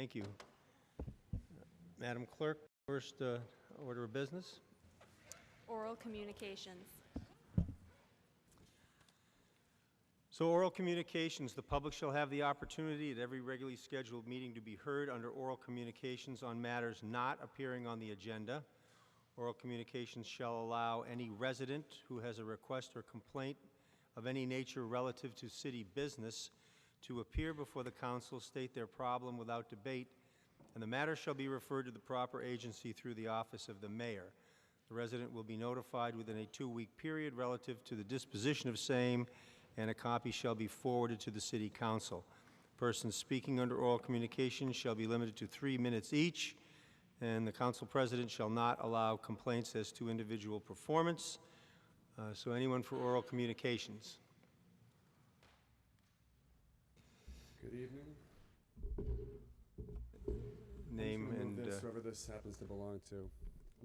Thank you. Madam Clerk, first order of business. Oral communications. So oral communications, the public shall have the opportunity at every regularly scheduled meeting to be heard under oral communications on matters not appearing on the agenda. Oral communications shall allow any resident who has a request or complaint of any nature relative to city business to appear before the council, state their problem without debate, and the matter shall be referred to the proper agency through the office of the mayor. The resident will be notified within a 2-week period relative to the disposition of same, and a copy shall be forwarded to the city council. Persons speaking under oral communication shall be limited to 3 minutes each, and the council president shall not allow complaints as to individual performance. So anyone for oral communications? Good evening. Name and whoever this happens to belong to.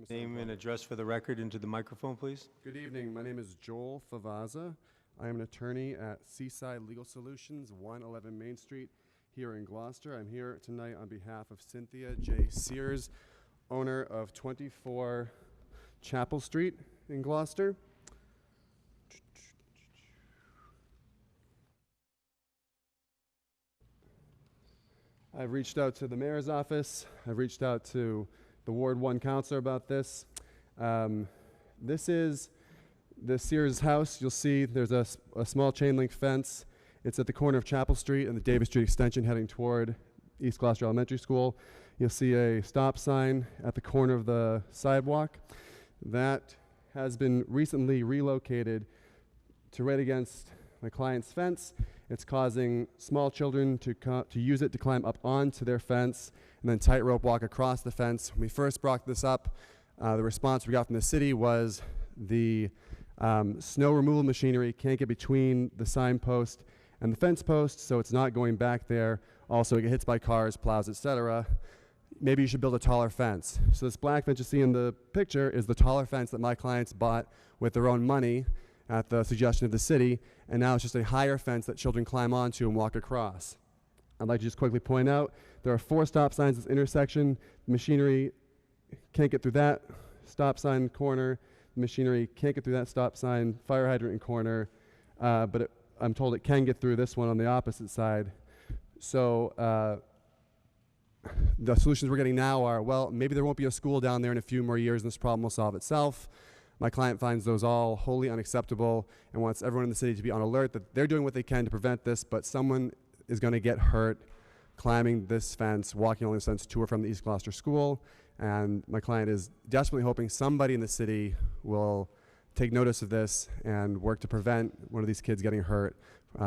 name and address for the record into the microphone, please. Good evening. My name is Joel Favaza. I am an attorney at Seaside Legal Solutions, 111 Main Street, here in Gloucester. I'm here tonight on behalf of Cynthia J. Sears, owner of 24 Chapel Street in Gloucester. I've reached out to the mayor's office. I've reached out to the Ward 1 councilor about this. This is the Sears house. You'll see there's a small chain link fence. It's at the corner of Chapel Street and the Davis Street extension heading toward East Gloucester Elementary School. You'll see a stop sign at the corner of the sidewalk. That has been recently relocated to right against my client's fence. It's causing small children to use it to climb up onto their fence and then tightrope walk across the fence. When we first brought this up, the response we got from the city was the snow removal machinery can't get between the signpost and the fence post, so it's not going back there. Also, it gets hit by cars, plows, etc. Maybe you should build a taller fence. So this black fence you see in the picture is the taller fence that my clients bought with their own money at the suggestion of the city, and now it's just a higher fence that children climb onto and walk across. I'd like to just quickly point out there are 4 stop signs at this intersection. The machinery can't get through that stop sign corner. The machinery can't get through that stop sign, fire hydrant in corner, but I'm told it can get through this one on the opposite side. So the solutions we're getting now are, well, maybe there won't be a school down there in a few more years and this problem will solve itself. My client finds those all wholly unacceptable and wants everyone in the city to be on alert that they're doing what they can to prevent this, but someone is going to get hurt climbing this fence, walking along this fence to or from the East Gloucester School. And my client is desperately hoping somebody in the city will take notice of this and work to prevent one of these kids getting hurt.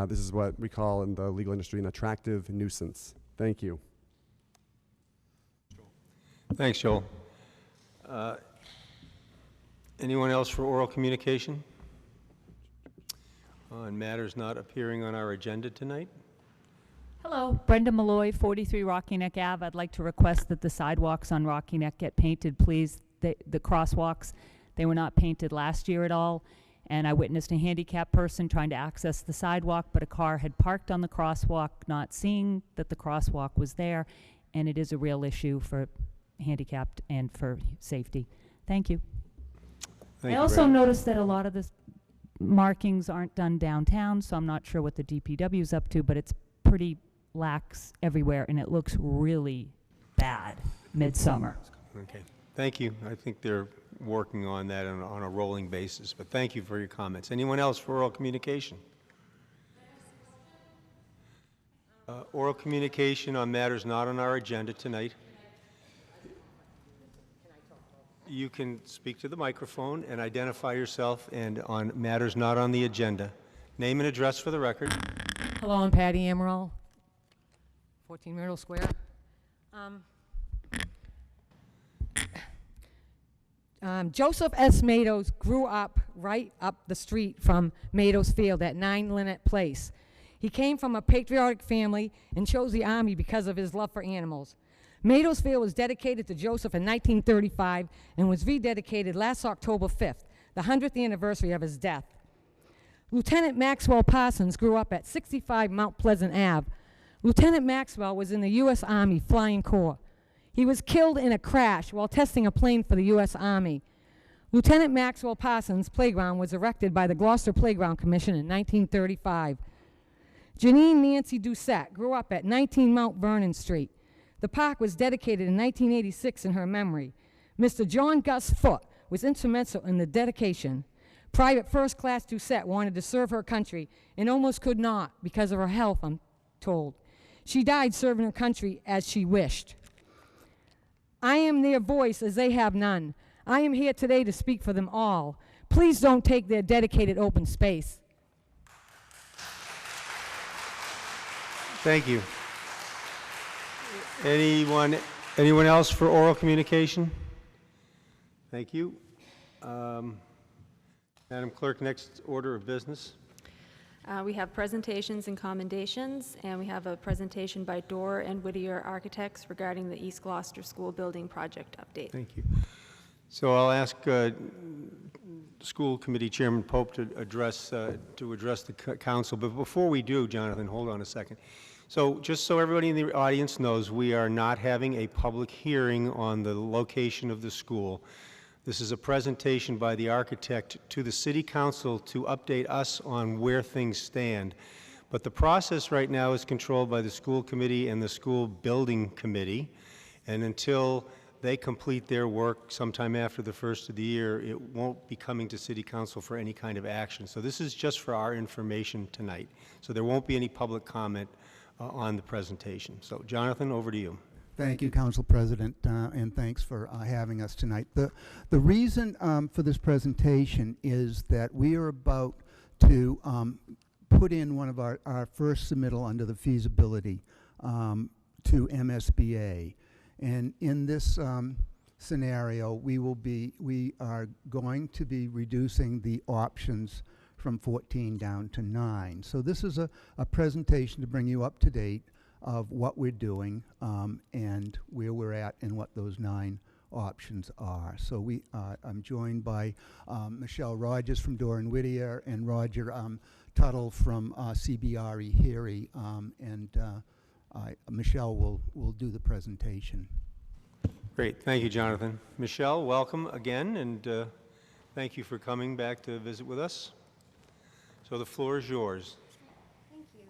This is what we call in the legal industry an attractive nuisance. Thank you. Thanks, Joel. Anyone else for oral communication on matters not appearing on our agenda tonight? Hello, Brenda Malloy, 43 Rocky Neck Ave. I'd like to request that the sidewalks on Rocky Neck get painted, please. The crosswalks, they were not painted last year at all, and I witnessed a handicapped person trying to access the sidewalk, but a car had parked on the crosswalk, not seeing that the crosswalk was there, and it is a real issue for handicapped and for safety. Thank you. I also noticed that a lot of the markings aren't done downtown, so I'm not sure what the DPW is up to, but it's pretty lax everywhere, and it looks really bad midsummer. Okay, thank you. I think they're working on that on a rolling basis, but thank you for your comments. Anyone else for oral communication? Oral communication on matters not on our agenda tonight. You can speak to the microphone and identify yourself and on matters not on the agenda. Name and address for the record. Hello, I'm Patty Amaral, 14 Myrtle Square. Joseph S. Mados grew up right up the street from Mados Field at 9 Linnet Place. He came from a patriotic family and chose the Army because of his love for animals. Mados Field was dedicated to Joseph in 1935 and was rededicated last October 5th, the 100th anniversary of his death. Lieutenant Maxwell Parsons grew up at 65 Mount Pleasant Ave. Lieutenant Maxwell was in the U.S. Army Flying Corps. He was killed in a crash while testing a plane for the U.S. Army. Lieutenant Maxwell Parsons' playground was erected by the Gloucester Playground Commission in 1935. Janine Nancy Doucette grew up at 19 Mount Vernon Street. The park was dedicated in 1986 in her memory. Mr. John Gus Foote was instrumental in the dedication. Private First Class Doucette wanted to serve her country and almost could not because of her health, I'm told. She died serving her country as she wished. I am their voice as they have none. I am here today to speak for them all. Please don't take their dedicated open space. Thank you. Anyone else for oral communication? Thank you. Madam Clerk, next order of business. We have presentations and commendations, and we have a presentation by Dorr and Whittier Architects regarding the East Gloucester School Building Project update. Thank you. So I'll ask School Committee Chairman Pope to address the council. But before we do, Jonathan, hold on a second. So just so everybody in the audience knows, we are not having a public hearing on the location of the school. This is a presentation by the architect to the City Council to update us on where things stand. But the process right now is controlled by the School Committee and the School Building Committee. And until they complete their work sometime after the first of the year, it won't be coming to City Council for any kind of action. So this is just for our information tonight. So there won't be any public comment on the presentation. So Jonathan, over to you. Thank you, Council President, and thanks for having us tonight. The reason for this presentation is that we are about to put in one of our first submittal under the feasibility to MSBA. And in this scenario, we are going to be reducing the options from 14 down to 9. So this is a presentation to bring you up to date of what we're doing and where we're at and what those 9 options are. So I'm joined by Michelle Rogers from Dorr and Whittier and Roger Tuttle from CBRE Heary, and Michelle will do the presentation. Great, thank you, Jonathan. Michelle, welcome again, and thank you for coming back to visit with us. So the floor is yours. Thank you.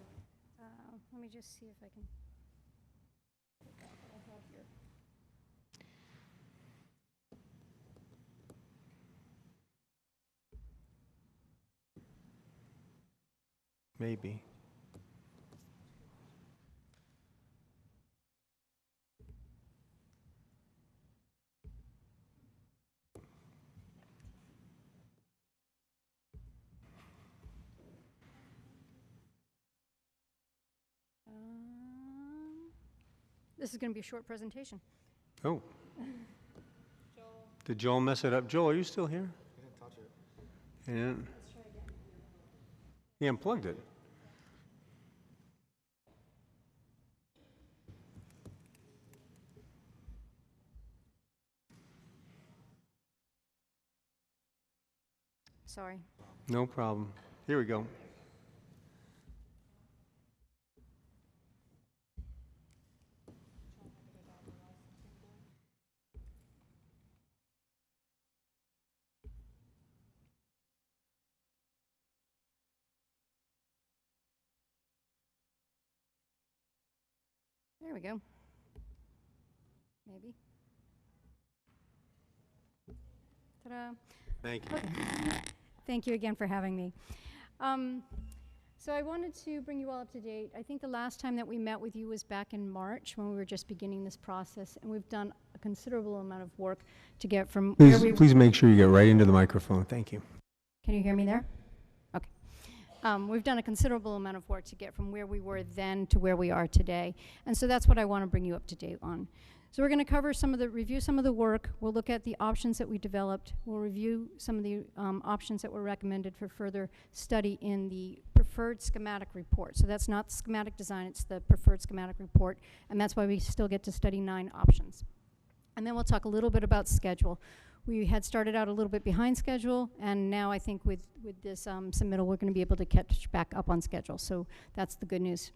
Let me just see if I can. Maybe. This is going to be a short presentation. Oh. Did Joel mess it up? Joel, are you still here? I didn't touch it. And he unplugged it. Sorry. No problem. Here we go. There we go. Maybe. Ta-da. Thank you. Thank you again for having me. So I wanted to bring you all up to date. I think the last time that we met with you was back in March when we were just beginning this process, and we've done a considerable amount of work to get from where we... Please make sure you get right into the microphone. Thank you. Can you hear me there? Okay. We've done a considerable amount of work to get from where we were then to where we are today, and so that's what I want to bring you up to date on. So we're going to cover review some of the work. We'll look at the options that we developed. We'll review some of the options that were recommended for further study in the preferred schematic report. So that's not schematic design, it's the preferred schematic report, and that's why we still get to study 9 options. And then we'll talk a little bit about schedule. We had started out a little bit behind schedule, and now I think with this submittal, we're going to be able to catch back up on schedule. So that's the good news.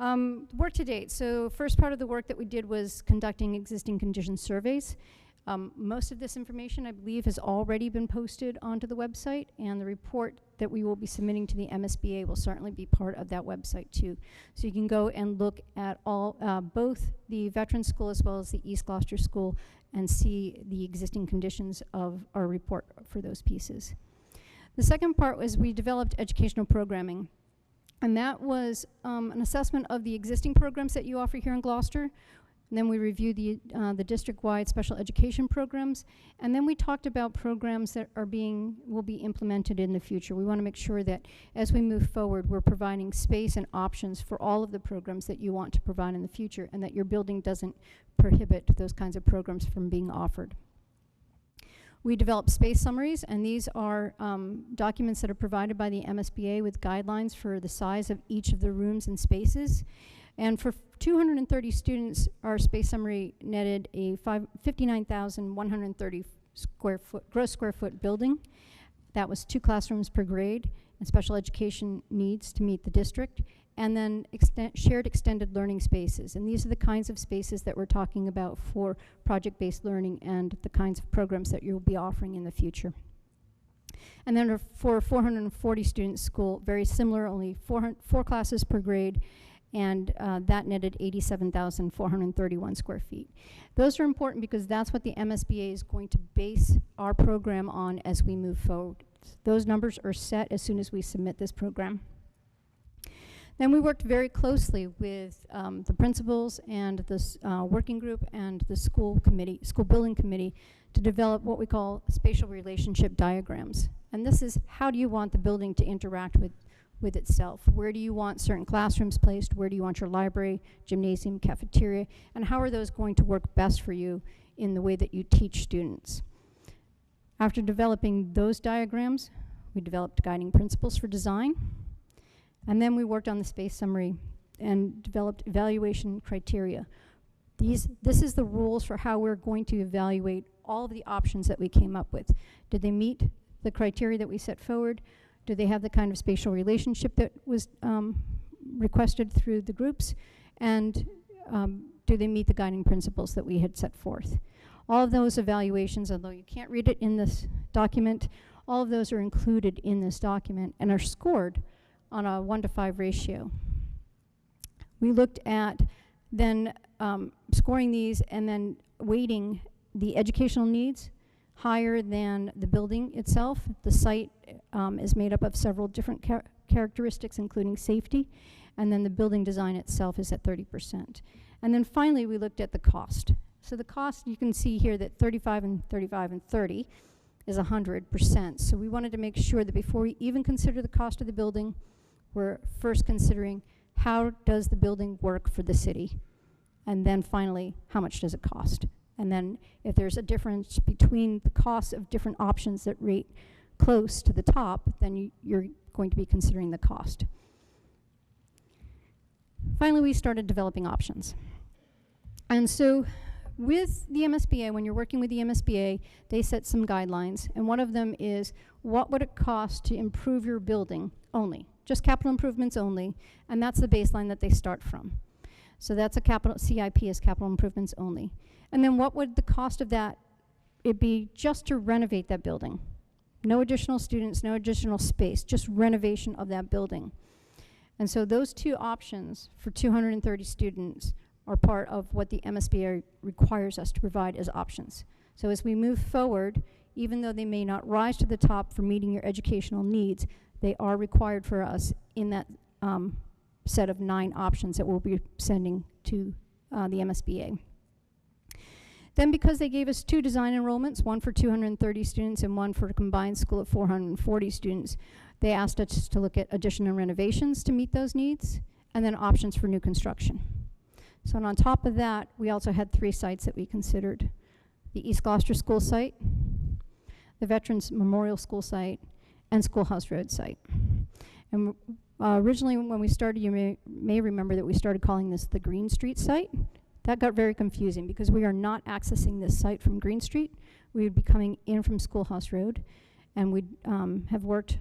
Work to date. So first part of the work that we did was conducting existing condition surveys. Most of this information, I believe, has already been posted onto the website, and the report that we will be submitting to the MSBA will certainly be part of that website too. So you can go and look at all, both the Veterans School as well as the East Gloucester School and see the existing conditions of our report for those pieces. The second part was we developed educational programming. And that was an assessment of the existing programs that you offer here in Gloucester. And then we reviewed the district-wide special education programs. And then we talked about programs that will be implemented in the future. We want to make sure that as we move forward, we're providing space and options for all of the programs that you want to provide in the future, and that your building doesn't prohibit those kinds of programs from being offered. We developed space summaries, and these are documents that are provided by the MSBA with guidelines for the size of each of the rooms and spaces. And for 230 students, our space summary netted a 59,130 gross square foot building. That was 2 classrooms per grade and special education needs to meet the district. And then shared extended learning spaces. And these are the kinds of spaces that we're talking about for project-based learning and the kinds of programs that you'll be offering in the future. And then for a 440 student school, very similar, only 4 classes per grade, and that netted 87,431 square feet. Those are important because that's what the MSBA is going to base our program on as we move forward. Those numbers are set as soon as we submit this program. Then we worked very closely with the principals and this working group and the school building committee to develop what we call spatial relationship diagrams. And this is, how do you want the building to interact with itself? Where do you want certain classrooms placed? Where do you want your library, gymnasium, cafeteria? And how are those going to work best for you in the way that you teach students? After developing those diagrams, we developed guiding principles for design. And then we worked on the space summary and developed evaluation criteria. This is the rules for how we're going to evaluate all of the options that we came up with. Did they meet the criteria that we set forward? Do they have the kind of spatial relationship that was requested through the groups? And do they meet the guiding principles that we had set forth? All of those evaluations, although you can't read it in this document, all of those are included in this document and are scored on a 1-to-5 ratio. We looked at then scoring these and then weighting the educational needs higher than the building itself. The site is made up of several different characteristics, including safety, and then the building design itself is at 30%. And then finally, we looked at the cost. So the cost, you can see here that 35 and 35 and 30 is 100%. So we wanted to make sure that before we even consider the cost of the building, we're first considering how does the building work for the city? And then finally, how much does it cost? And then if there's a difference between the costs of different options that rate close to the top, then you're going to be considering the cost. Finally, we started developing options. And so with the MSBA, when you're working with the MSBA, they set some guidelines. And one of them is, what would it cost to improve your building only? Just capital improvements only. And that's the baseline that they start from. So that's a CIP is capital improvements only. And then what would the cost of that be just to renovate that building? No additional students, no additional space, just renovation of that building. And so those 2 options for 230 students are part of what the MSBA requires us to provide as options. So as we move forward, even though they may not rise to the top for meeting your educational needs, they are required for us in that set of 9 options that we'll be sending to the MSBA. Then because they gave us 2 design enrollments, one for 230 students and one for a combined school of 440 students, they asked us to look at addition and renovations to meet those needs, and then options for new construction. So and on top of that, we also had 3 sites that we considered: the East Gloucester School site, the Veterans Memorial School site, and Schoolhouse Road site. And originally when we started, you may remember that we started calling this the Green Street site. That got very confusing because we are not accessing this site from Green Street. We would be coming in from Schoolhouse Road, and we'd have worked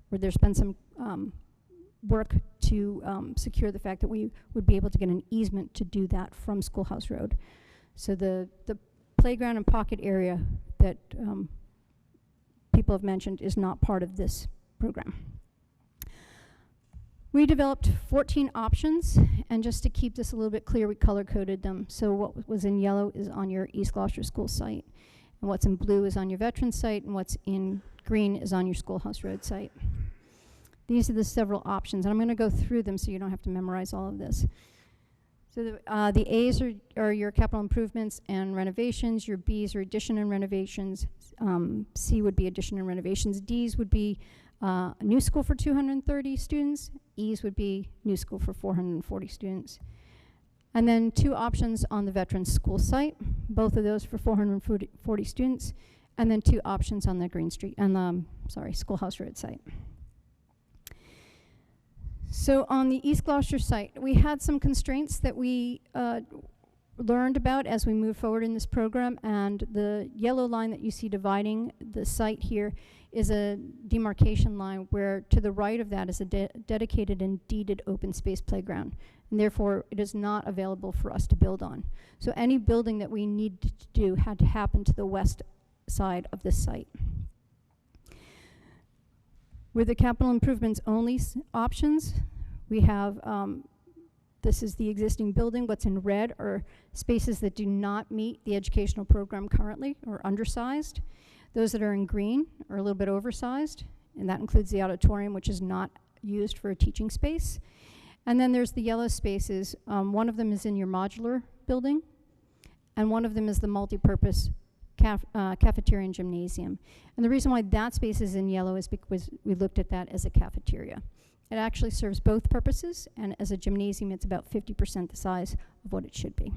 where there's been some work to secure the fact that we would be able to get an easement to do that from Schoolhouse Road. So the playground and pocket area that people have mentioned is not part of this program. We developed 14 options, and just to keep this a little bit clear, we color-coded them. So what was in yellow is on your East Gloucester School site, and what's in blue is on your veteran site, and what's in green is on your Schoolhouse Road site. These are the several options, and I'm going to go through them so you don't have to memorize all of this. So the A's are your capital improvements and renovations. Your B's are addition and renovations. C would be addition and renovations. D's would be a new school for 230 students. E's would be new school for 440 students. And then 2 options on the veterans school site, both of those for 440 students, and then 2 options on the Green Street and the Schoolhouse Road site. So on the East Gloucester site, we had some constraints that we learned about as we move forward in this program, and the yellow line that you see dividing the site here is a demarcation line where to the right of that is a dedicated and deeded open space playground, and therefore it is not available for us to build on. So any building that we needed to do had to happen to the west side of this site. With the capital improvements only options, we have, this is the existing building. What's in red are spaces that do not meet the educational program currently or undersized. Those that are in green are a little bit oversized, and that includes the auditorium, which is not used for a teaching space. And then there's the yellow spaces. One of them is in your modular building, and one of them is the multi-purpose cafeteria and gymnasium. And the reason why that space is in yellow is because we looked at that as a cafeteria. It actually serves both purposes, and as a gymnasium, it's about 50% the size of what it should be.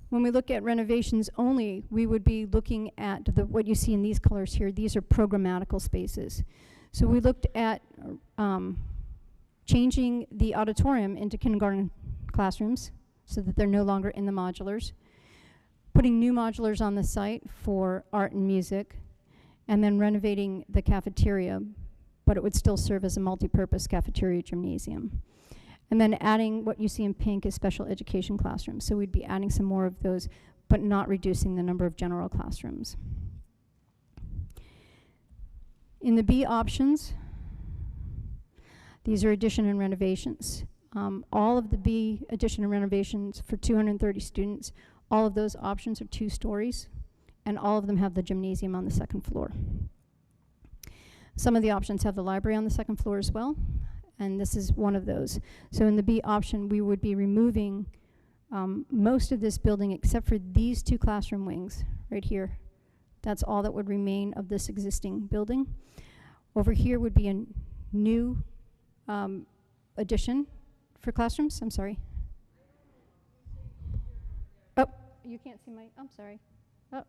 When we look at renovations only, we would be looking at what you see in these colors here. These are programmatical spaces. So we looked at changing the auditorium into kindergarten classrooms so that they're no longer in the modulars, putting new modulars on the site for art and music, and then renovating the cafeteria, but it would still serve as a multi-purpose cafeteria gymnasium. And then adding what you see in pink is special education classrooms. So we'd be adding some more of those, but not reducing the number of general classrooms. In the B options, these are addition and renovations. All of the B addition and renovations for 230 students, all of those options are 2 stories, and all of them have the gymnasium on the 2nd floor. Some of the options have the library on the 2nd floor as well, and this is one of those. So in the B option, we would be removing most of this building except for these 2 classroom wings right here. That's all that would remain of this existing building. Over here would be a new addition for classrooms. I'm sorry. Oh, you can't see my, I'm sorry. Oh.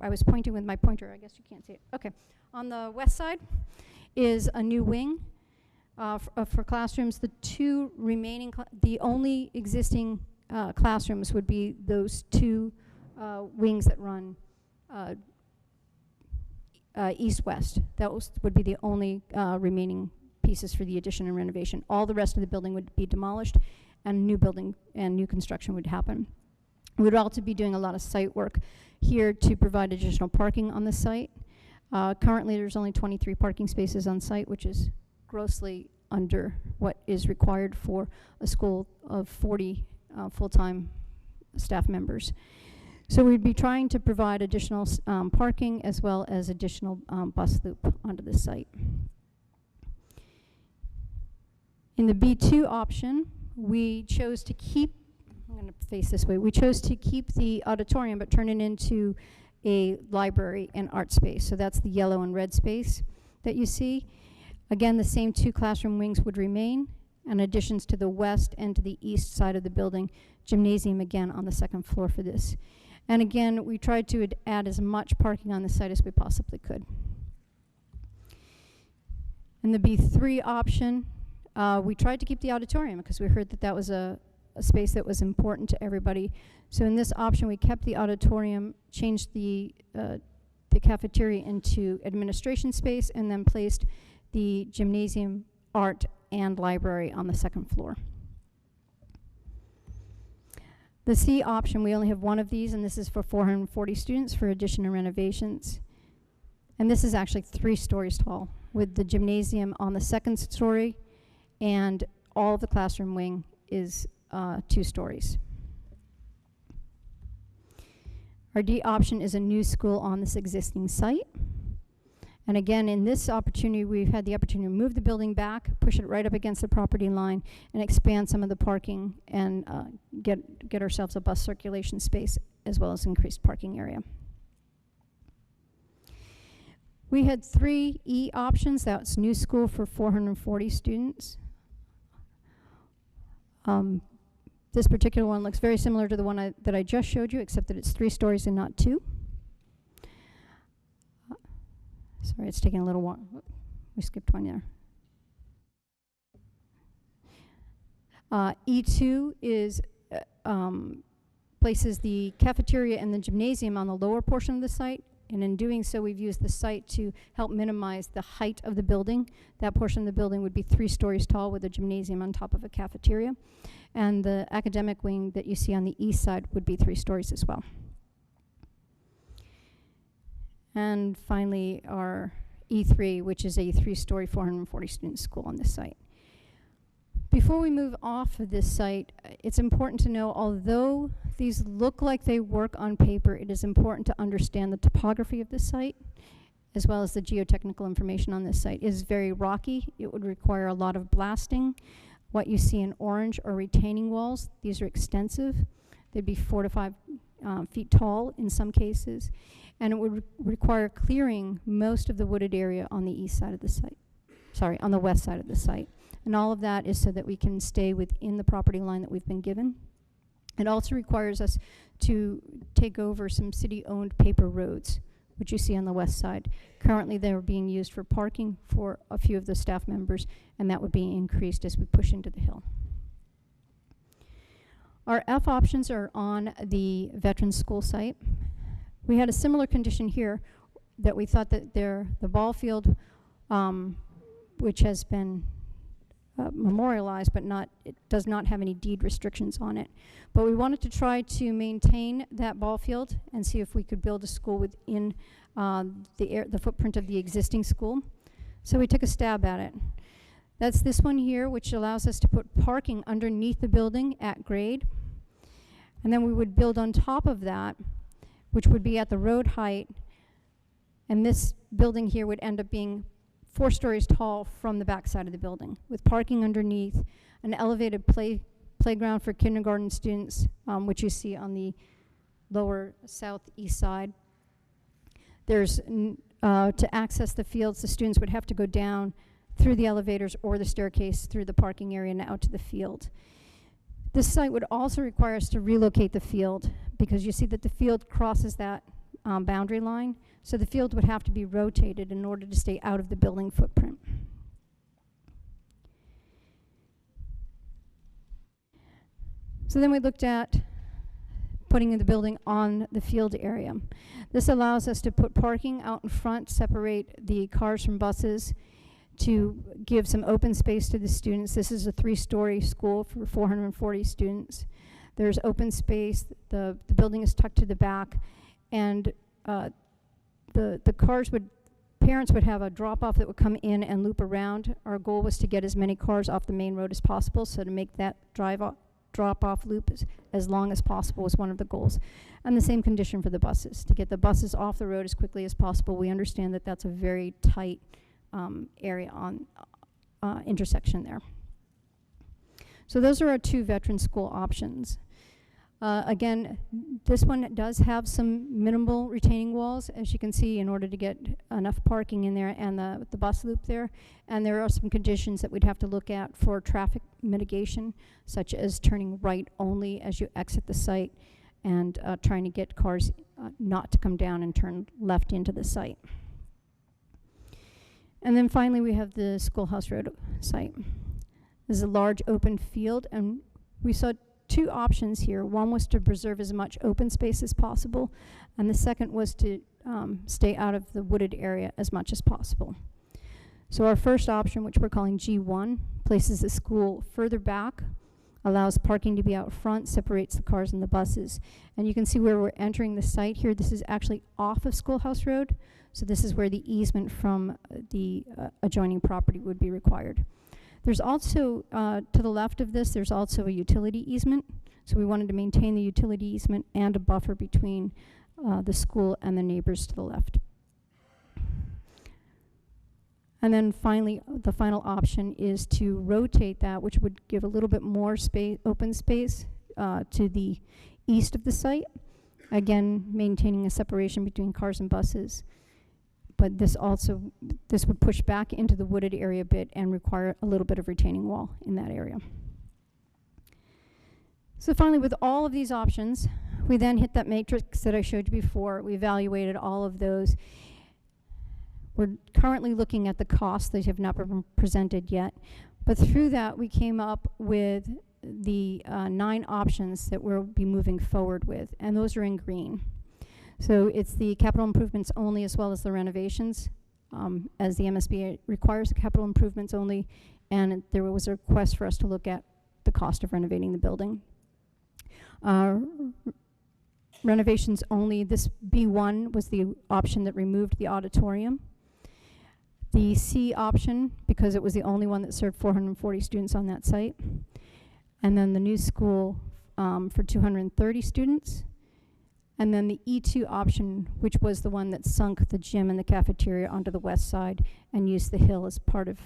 I was pointing with my pointer. I guess you can't see it. Okay. On the west side is a new wing for classrooms. The 2 remaining, the only existing classrooms would be those 2 wings that run east-west. That would be the only remaining pieces for the addition and renovation. All the rest of the building would be demolished, and new building and new construction would happen. We would also be doing a lot of site work here to provide additional parking on the site. Currently, there's only 23 parking spaces on site, which is grossly under what is required for a school of 40 full-time staff members. So we'd be trying to provide additional parking as well as additional bus loop onto the site. In the B2 option, we chose to keep, I'm going to face this way, we chose to keep the auditorium but turn it into a library and art space. So that's the yellow and red space that you see. Again, the same 2 classroom wings would remain, and additions to the west and to the east side of the building. Gymnasium again on the 2nd floor for this. And again, we tried to add as much parking on the site as we possibly could. In the B3 option, we tried to keep the auditorium because we heard that that was a space that was important to everybody. So in this option, we kept the auditorium, changed the cafeteria into administration space, and then placed the gymnasium, art, and library on the second floor. The C option, we only have one of these, and this is for 440 students for addition and renovations. And this is actually 3 stories tall, with the gymnasium on the second story, and all of the classroom wing is 2 stories. Our D option is a new school on this existing site. And again, in this opportunity, we've had the opportunity to move the building back, push it right up against the property line, and expand some of the parking and get ourselves a bus circulation space as well as increased parking area. We had 3 E options. That's new school for 440 students. This particular one looks very similar to the one that I just showed you, except that it's 3 stories and not 2. Sorry, it's taking a little while. We skipped one there. E2 is places the cafeteria and the gymnasium on the lower portion of the site, and in doing so, we've used the site to help minimize the height of the building. That portion of the building would be 3 stories tall with a gymnasium on top of a cafeteria, and the academic wing that you see on the east side would be 3 stories as well. And finally, our E3, which is a 3-story, 440 student school on this site. Before we move off of this site, it's important to know, although these look like they work on paper, it is important to understand the topography of this site, as well as the geotechnical information on this site. It is very rocky. It would require a lot of blasting. What you see in orange are retaining walls. These are extensive. They'd be 4 to 5 feet tall in some cases. And it would require clearing most of the wooded area on the east side of the site. Sorry, on the west side of the site. And all of that is so that we can stay within the property line that we've been given. It also requires us to take over some city-owned paper roads, which you see on the west side. Currently, they're being used for parking for a few of the staff members, and that would be increased as we push into the hill. Our F options are on the Veterans School site. We had a similar condition here that we thought that the ball field, which has been memorialized, but it does not have any deed restrictions on it. But we wanted to try to maintain that ball field and see if we could build a school within the footprint of the existing school. So we took a stab at it. That's this one here, which allows us to put parking underneath the building at grade. And then we would build on top of that, which would be at the road height. And this building here would end up being 4 stories tall from the back side of the building, with parking underneath, an elevated playground for kindergarten students, which you see on the lower southeast side. There's, to access the fields, the students would have to go down through the elevators or the staircase through the parking area and out to the field. This site would also require us to relocate the field, because you see that the field crosses that boundary line. So the field would have to be rotated in order to stay out of the building footprint. So then we looked at putting in the building on the field area. This allows us to put parking out in front, separate the cars from buses, to give some open space to the students. This is a 3-story school for 440 students. There's open space. The building is tucked to the back, and the cars parents would have a drop-off that would come in and loop around. Our goal was to get as many cars off the main road as possible, so to make that drop-off loop as long as possible was one of the goals. And the same condition for the buses, to get the buses off the road as quickly as possible. We understand that that's a very tight area on intersection there. So those are our 2 veteran school options. Again, this one does have some minimal retaining walls, as you can see, in order to get enough parking in there and the bus loop there. And there are some conditions that we'd have to look at for traffic mitigation, such as turning right only as you exit the site, and trying to get cars not to come down and turn left into the site. And then finally, we have the Schoolhouse Road site. This is a large open field, and we saw 2 options here. One was to preserve as much open space as possible, and the second was to stay out of the wooded area as much as possible. So our first option, which we're calling G1, places the school further back, allows parking to be out front, separates the cars and the buses. And you can see where we're entering the site here. This is actually off of Schoolhouse Road. So this is where the easement from the adjoining property would be required. There's also, to the left of this, there's also a utility easement. So we wanted to maintain the utility easement and a buffer between the school and the neighbors to the left. And then finally, the final option is to rotate that, which would give a little bit more space, open space, to the east of the site. Again, maintaining a separation between cars and buses. But this would push back into the wooded area a bit and require a little bit of retaining wall in that area. So finally, with all of these options, we then hit that matrix that I showed you before. We evaluated all of those. We're currently looking at the costs that have not been presented yet. But through that, we came up with the 9 options that we'll be moving forward with, and those are in green. So it's the capital improvements only as well as the renovations, as the MSBA requires the capital improvements only, and there was a request for us to look at the cost of renovating the building. Renovations only, this B1 was the option that removed the auditorium. The C option, because it was the only one that served 440 students on that site. And then the new school for 230 students. And then the E2 option, which was the one that sunk the gym and the cafeteria onto the west side and used the hill as part of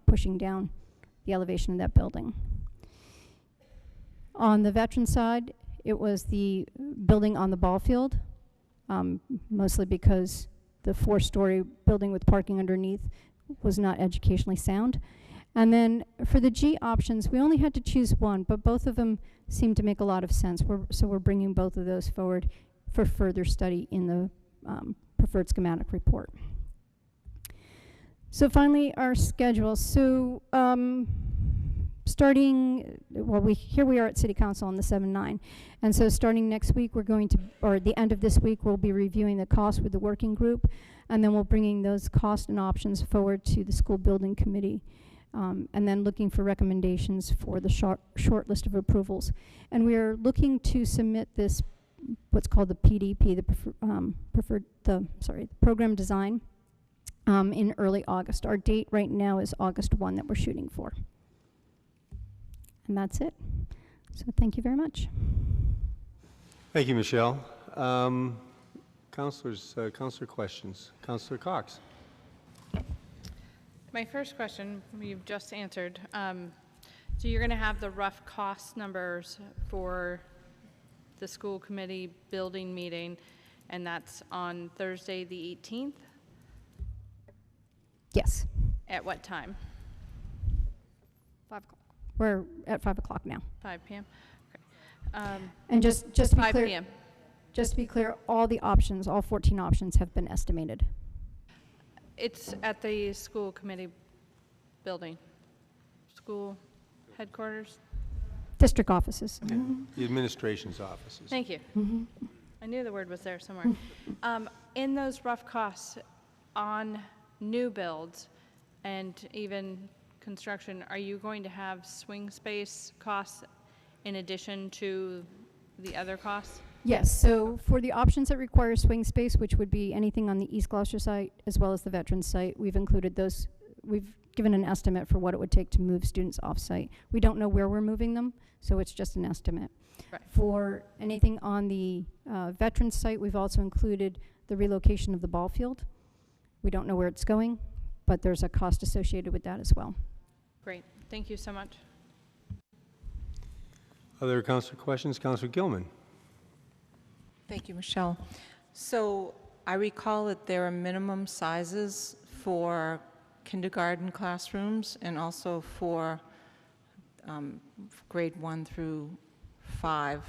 pushing down the elevation of that building. On the veteran side, it was the building on the ball field, mostly because the 4-story building with parking underneath was not educationally sound. And then for the G options, we only had to choose one, but both of them seemed to make a lot of sense. So we're bringing both of those forward for further study in the preferred schematic report. So finally, our schedule. So starting, well, here we are at City Council on the 7-9. And so starting next week, we're going to, or the end of this week, we'll be reviewing the cost with the working group, and then we'll bringing those costs and options forward to the school building committee, and then looking for recommendations for the short list of approvals. And we are looking to submit this, what's called the PDP, the program design, in early August. Our date right now is August 1 that we're shooting for. And that's it. So thank you very much. Thank you, Michelle. Councilor questions. Councilor Cox. My first question you've just answered. So you're going to have the rough cost numbers for the school committee building meeting, and that's on Thursday the 18th? Yes. At what time? 5 o'clock. We're at 5 o'clock now. 5 p.m. Okay. And just to be 5 clear, p.m. Just to be clear, all the options, all 14 options have been estimated. It's at the school committee building. School headquarters? District offices. Yeah. The administration's offices. Thank you. I knew the word was there somewhere. In those rough costs on new builds and even construction, are you going to have swing space costs in addition to the other costs? Yes, so for the options that require swing space, which would be anything on the East Gloucester site as well as the Veterans site, we've included those. We've given an estimate for what it would take to move students off-site. We don't know where we're moving them, so it's just an estimate. Right. For anything on the Veterans site, we've also included the relocation of the ball field. We don't know where it's going, but there's a cost associated with that as well. Great. Thank you so much. Other councilor questions? Councilor Gilman. Thank you, Michelle. So I recall that there are minimum sizes for kindergarten classrooms and also for grade 1 through 5.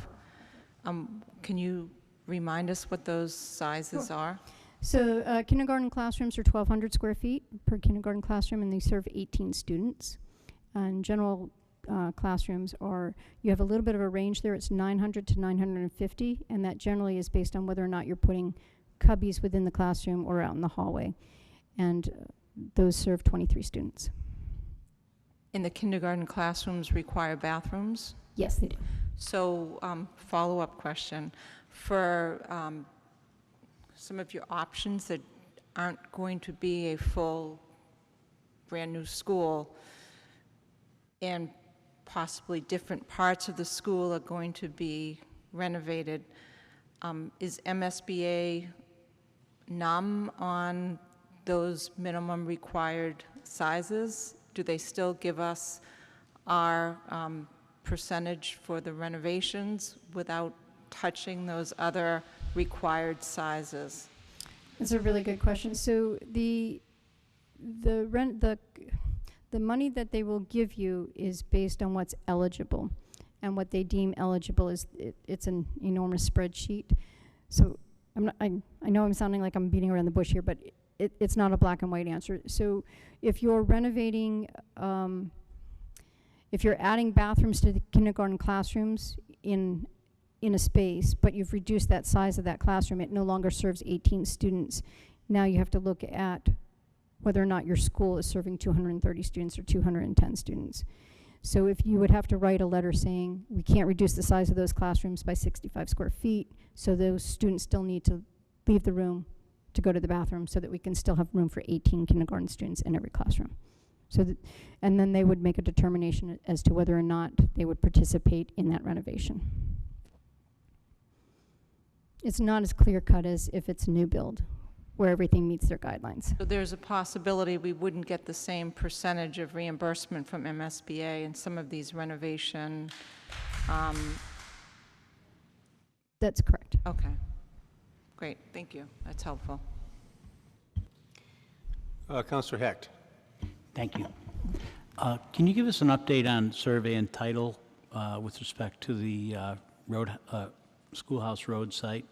Can you remind us what those sizes are? So kindergarten classrooms are 1,200 square feet per kindergarten classroom, and they serve 18 students. And general classrooms are, you have a little bit of a range there. It's 900 to 950, and that generally is based on whether or not you're putting cubbies within the classroom or out in the hallway. And those serve 23 students. And the kindergarten classrooms require bathrooms? Yes, they do. So, follow-up question. For some of your options that aren't going to be a full, brand-new school, and possibly different parts of the school are going to be renovated, is MSBA numb on those minimum required sizes? Do they still give us our percentage for the renovations without touching those other required sizes? That's a really good question. So the money that they will give you is based on what's eligible, and what they deem eligible is it's an enormous spreadsheet. So I know I'm sounding like I'm beating around the bush here, but it's not a black and white answer. So if you're renovating, if you're adding bathrooms to the kindergarten classrooms in a space, but you've reduced that size of that classroom, it no longer serves 18 students. Now you have to look at whether or not your school is serving 230 students or 210 students. So if you would have to write a letter saying, we can't reduce the size of those classrooms by 65 square feet, so those students still need to leave the room to go to the bathroom so that we can still have room for 18 kindergarten students in every classroom. So and then they would make a determination as to whether or not they would participate in that renovation. It's not as clear cut as if it's a new build, where everything meets their guidelines. So there's a possibility we wouldn't get the same percentage of reimbursement from MSBA in some of these renovation. That's correct. Okay. Great, thank you. That's helpful. Councilor Hecht. Thank you. Can you give us an update on survey and title with respect to the Schoolhouse Road site?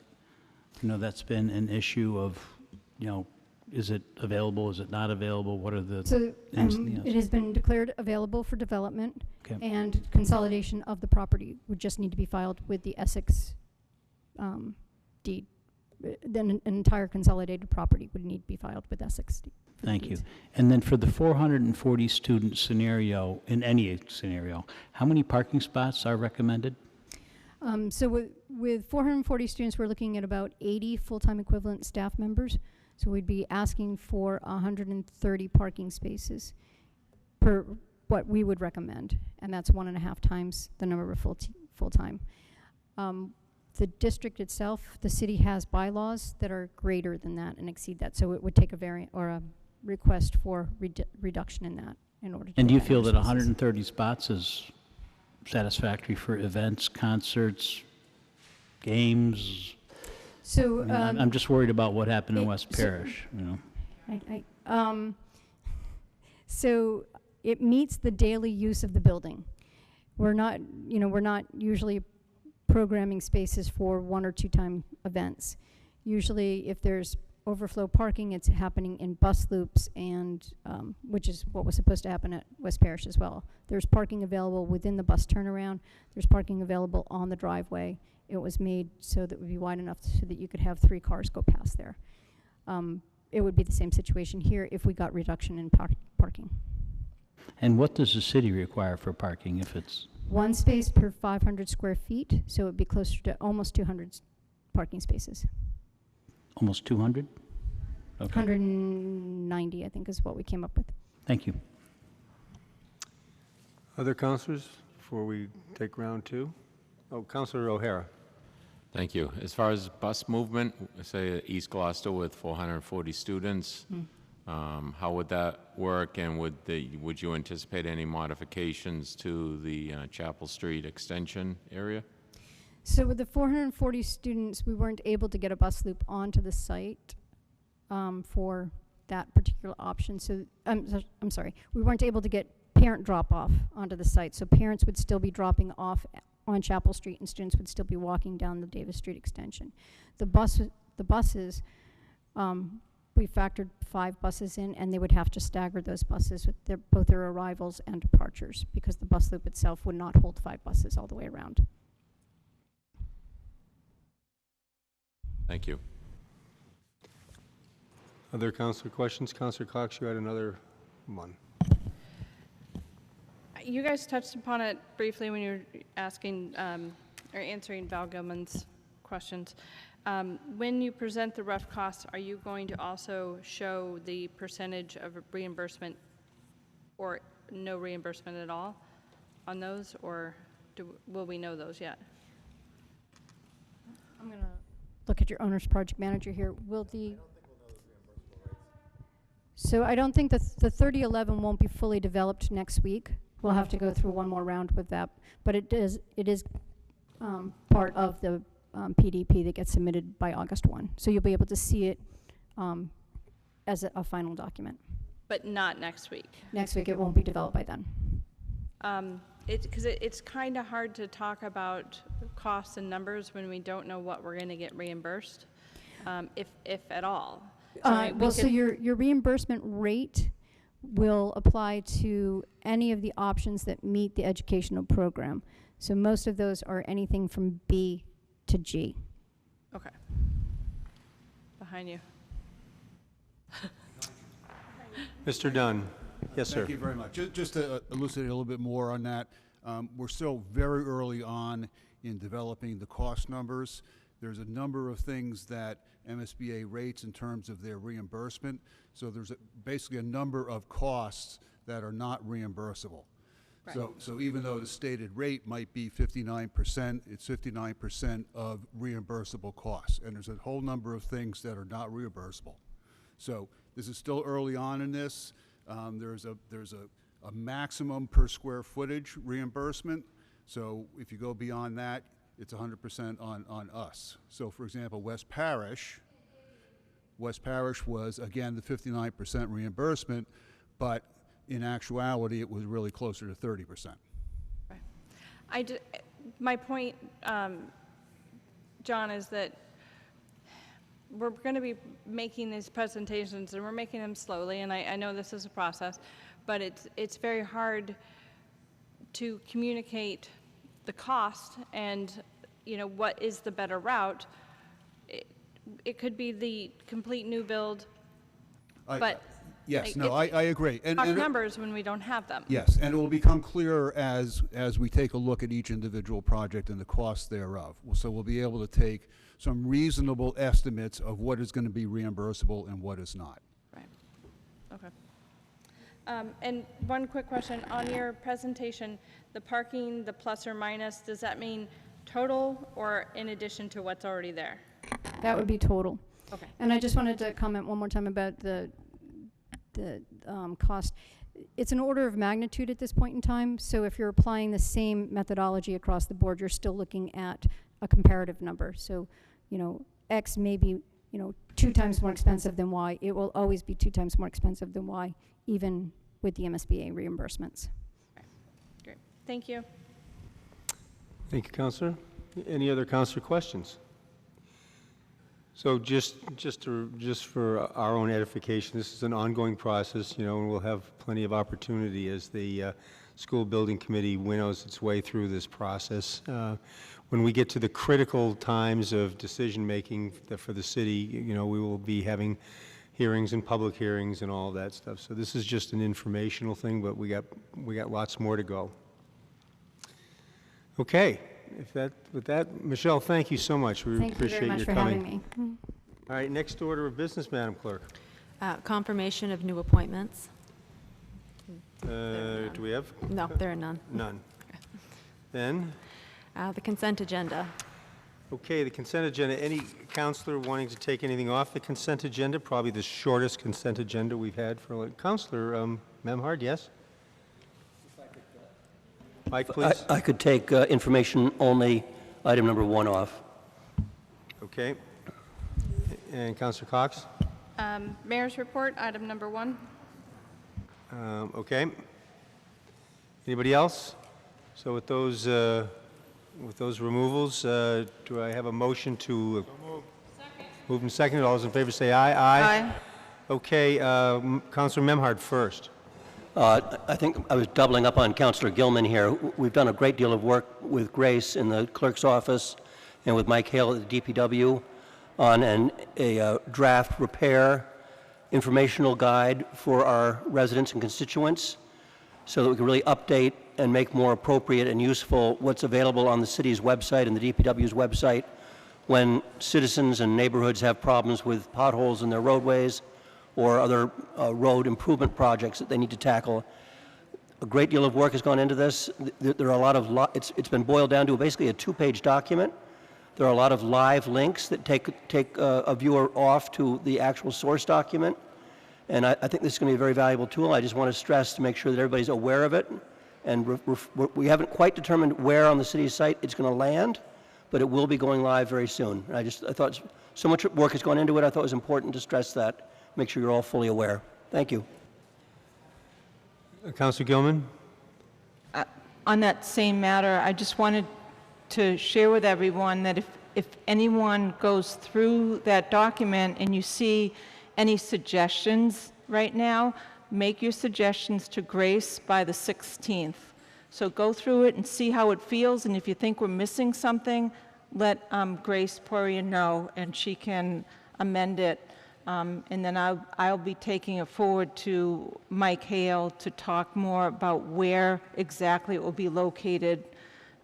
You know, that's been an issue of, you know, is it available, is it not available? What are the So ins and the outs? it has been declared available for development, Okay. and consolidation of the property would just need to be filed with the Essex deed. Then an entire consolidated property would need to be filed with Essex. Thank you. And then for the 440 student scenario, in any scenario, how many parking spots are recommended? So with 440 students, we're looking at about 80 full-time equivalent staff members. So we'd be asking for 130 parking spaces per what we would recommend, and that's 1.5 times the number of full-time. The district itself, the city has bylaws that are greater than that and exceed that, so it would take a variant or a request for reduction in that in order to. And do you feel that 130 spots is satisfactory for events, concerts, games? So I mean, I'm just worried about what happened in West Parish, you know. So it meets the daily use of the building. We're not usually programming spaces for 1 or 2 time events. Usually if there's overflow parking, it's happening in bus loops, and which is what was supposed to happen at West Parish as well. There's parking available within the bus turnaround. There's parking available on the driveway. It was made so that it would be wide enough so that you could have 3 cars go past there. It would be the same situation here if we got reduction in parking. And what does the city require for parking if it's? 1 space per 500 square feet, so it would be closer to almost 200 parking spaces. Almost 200? Okay. 190, I think, is what we came up with. Thank you. Other councilors before we take round 2? Oh, Councilor O'Hara. Thank you. As far as bus movement, say East Gloucester with 440 students, how would that work, and would you anticipate any modifications to the Chapel Street extension area? So with the 440 students, we weren't able to get a bus loop onto the site for that particular option. So I'm sorry, we weren't able to get parent drop-off onto the site. So parents would still be dropping off on Chapel Street, and students would still be walking down the Davis Street extension. The buses, we factored 5 buses in, and they would have to stagger those buses with both their arrivals and departures, because the bus loop itself would not hold 5 buses all the way around. Thank you. Other councilor questions? Councilor Cox, you had another one. You guys touched upon it briefly when you were asking or answering Val Gilman's questions. When you present the rough costs, are you going to also show the percentage of reimbursement or no reimbursement at all on those, or will we know those yet? I'm going to look at your owner's project manager here. So I don't think the 3011 won't be fully developed next week. We'll have to go through one more round with that, but it is part of the PDP that gets submitted by August 1. So you'll be able to see it as a final document. But not next week. Next week it won't be developed by then. Because it's kind of hard to talk about costs and numbers when we don't know what we're going to get reimbursed, if at all. So your reimbursement rate will apply to any of the options that meet the educational program. So most of those are anything from B to G. Okay. Behind you. Mr. Dunn. Yes, sir. Thank you very much. Just to elucidate a little bit more on that, we're still very early on in developing the cost numbers. There's a number of things that MSBA rates in terms of their reimbursement. So there's basically a number of costs that are not reimbursable. Right. So even though the stated rate might be 59%, it's 59% of reimbursable costs. And there's a whole number of things that are not reimbursable. So this is still early on in this. There's a maximum per square footage reimbursement. So if you go beyond that, it's 100% on us. So for example, West Parish was, again, the 59% reimbursement, but in actuality, it was really closer to 30%. Right. My point, John, is that we're going to be making these presentations, and we're making them slowly, and I know this is a process, but it's very hard to communicate the cost and, what is the better route. It could be the complete new build, but yes, no, I agree. And numbers when we don't have them. Yes, and it will become clearer as we take a look at each individual project and the costs thereof. So we'll be able to take some reasonable estimates of what is going to be reimbursable and what is not. Right. Okay. And one quick question. On your presentation, the parking, the plus or minus, does that mean total or in addition to what's already there? That would be total. Okay. And I just wanted to comment one more time about the cost. It's an order of magnitude at this point in time, so if you're applying the same methodology across the board, you're still looking at a comparative number. So, X may be, 2 times more expensive than Y. It will always be 2 times more expensive than Y, even with the MSBA reimbursements. Okay. Great. Thank you. Thank you, Councilor. Any other councilor questions? So just for our own edification, this is an ongoing process, and we'll have plenty of opportunity as the school building committee winnows its way through this process. When we get to the critical times of decision-making for the city, we will be having hearings and public hearings and all of that stuff. So this is just an informational thing, but we got lots more to go. Okay. With that, Michelle, thank you so much. We appreciate your coming. Thank you very much for having me. All right, next order of business, Madam Clerk. Confirmation of new appointments. Do we have? No, there are none. None. Then? The consent agenda. Okay, the consent agenda. Any counselor wanting to take anything off the consent agenda? Probably the shortest consent agenda we've had for Counselor Memhard, yes? Mike, please. I could take information only, item number 1 off. Okay. And Councilor Cox? Mayor's report, item number 1. Okay. Anybody else? So with those removals, do I have a motion to move and second? All those in favor say aye. Aye. Okay. Councilor Memhard first. I think I was doubling up on Councilor Gilman here. We've done a great deal of work with Grace in the clerk's office and with Mike Hale at the DPW on a draft repair informational guide for our residents and constituents so that we can really update and make more appropriate and useful what's available on the city's website and the DPW's website when citizens and neighborhoods have problems with potholes in their roadways or other road improvement projects that they need to tackle. A great deal of work has gone into this. There are a lot of, it's been boiled down to basically a 2-page document. There are a lot of live links that take a viewer off to the actual source document. And I think this is going to be a very valuable tool. I just want to stress to make sure that everybody's aware of it. And we haven't quite determined where on the city's site it's going to land, but it will be going live very soon. And I thought so much work has gone into it, I thought it was important to stress that, make sure you're all fully aware. Thank you. Councilor Gilman? On that same matter, I just wanted to share with everyone that if anyone goes through that document and you see any suggestions right now, make your suggestions to Grace by the 16th. So go through it and see how it feels, and if you think we're missing something, let Grace Poirier know, and she can amend it. And then I'll be taking it forward to Mike Hale to talk more about where exactly it will be located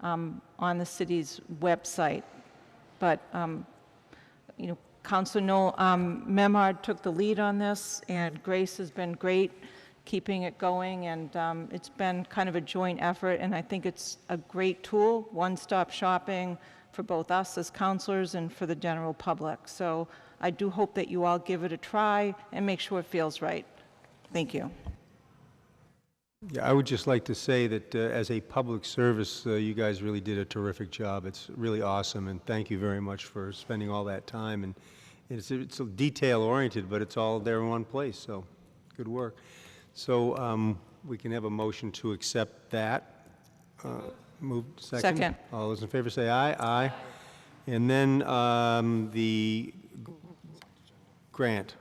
on the city's website. But, you know, Councilor Memhard took the lead on this, and Grace has been great keeping it going, and it's been kind of a joint effort, and I think it's a great tool, one-stop shopping for both us as councilors and for the general public. So I do hope that you all give it a try and make sure it feels right. Thank you. Yeah, I would just like to say that as a public service, you guys really did a terrific job. It's really awesome, and thank you very much for spending all that time. And it's detail-oriented, but it's all there in one place, so good work. So we can have a motion to accept that. Moved, second? Second. All those in favor say aye. Aye. And then the grant.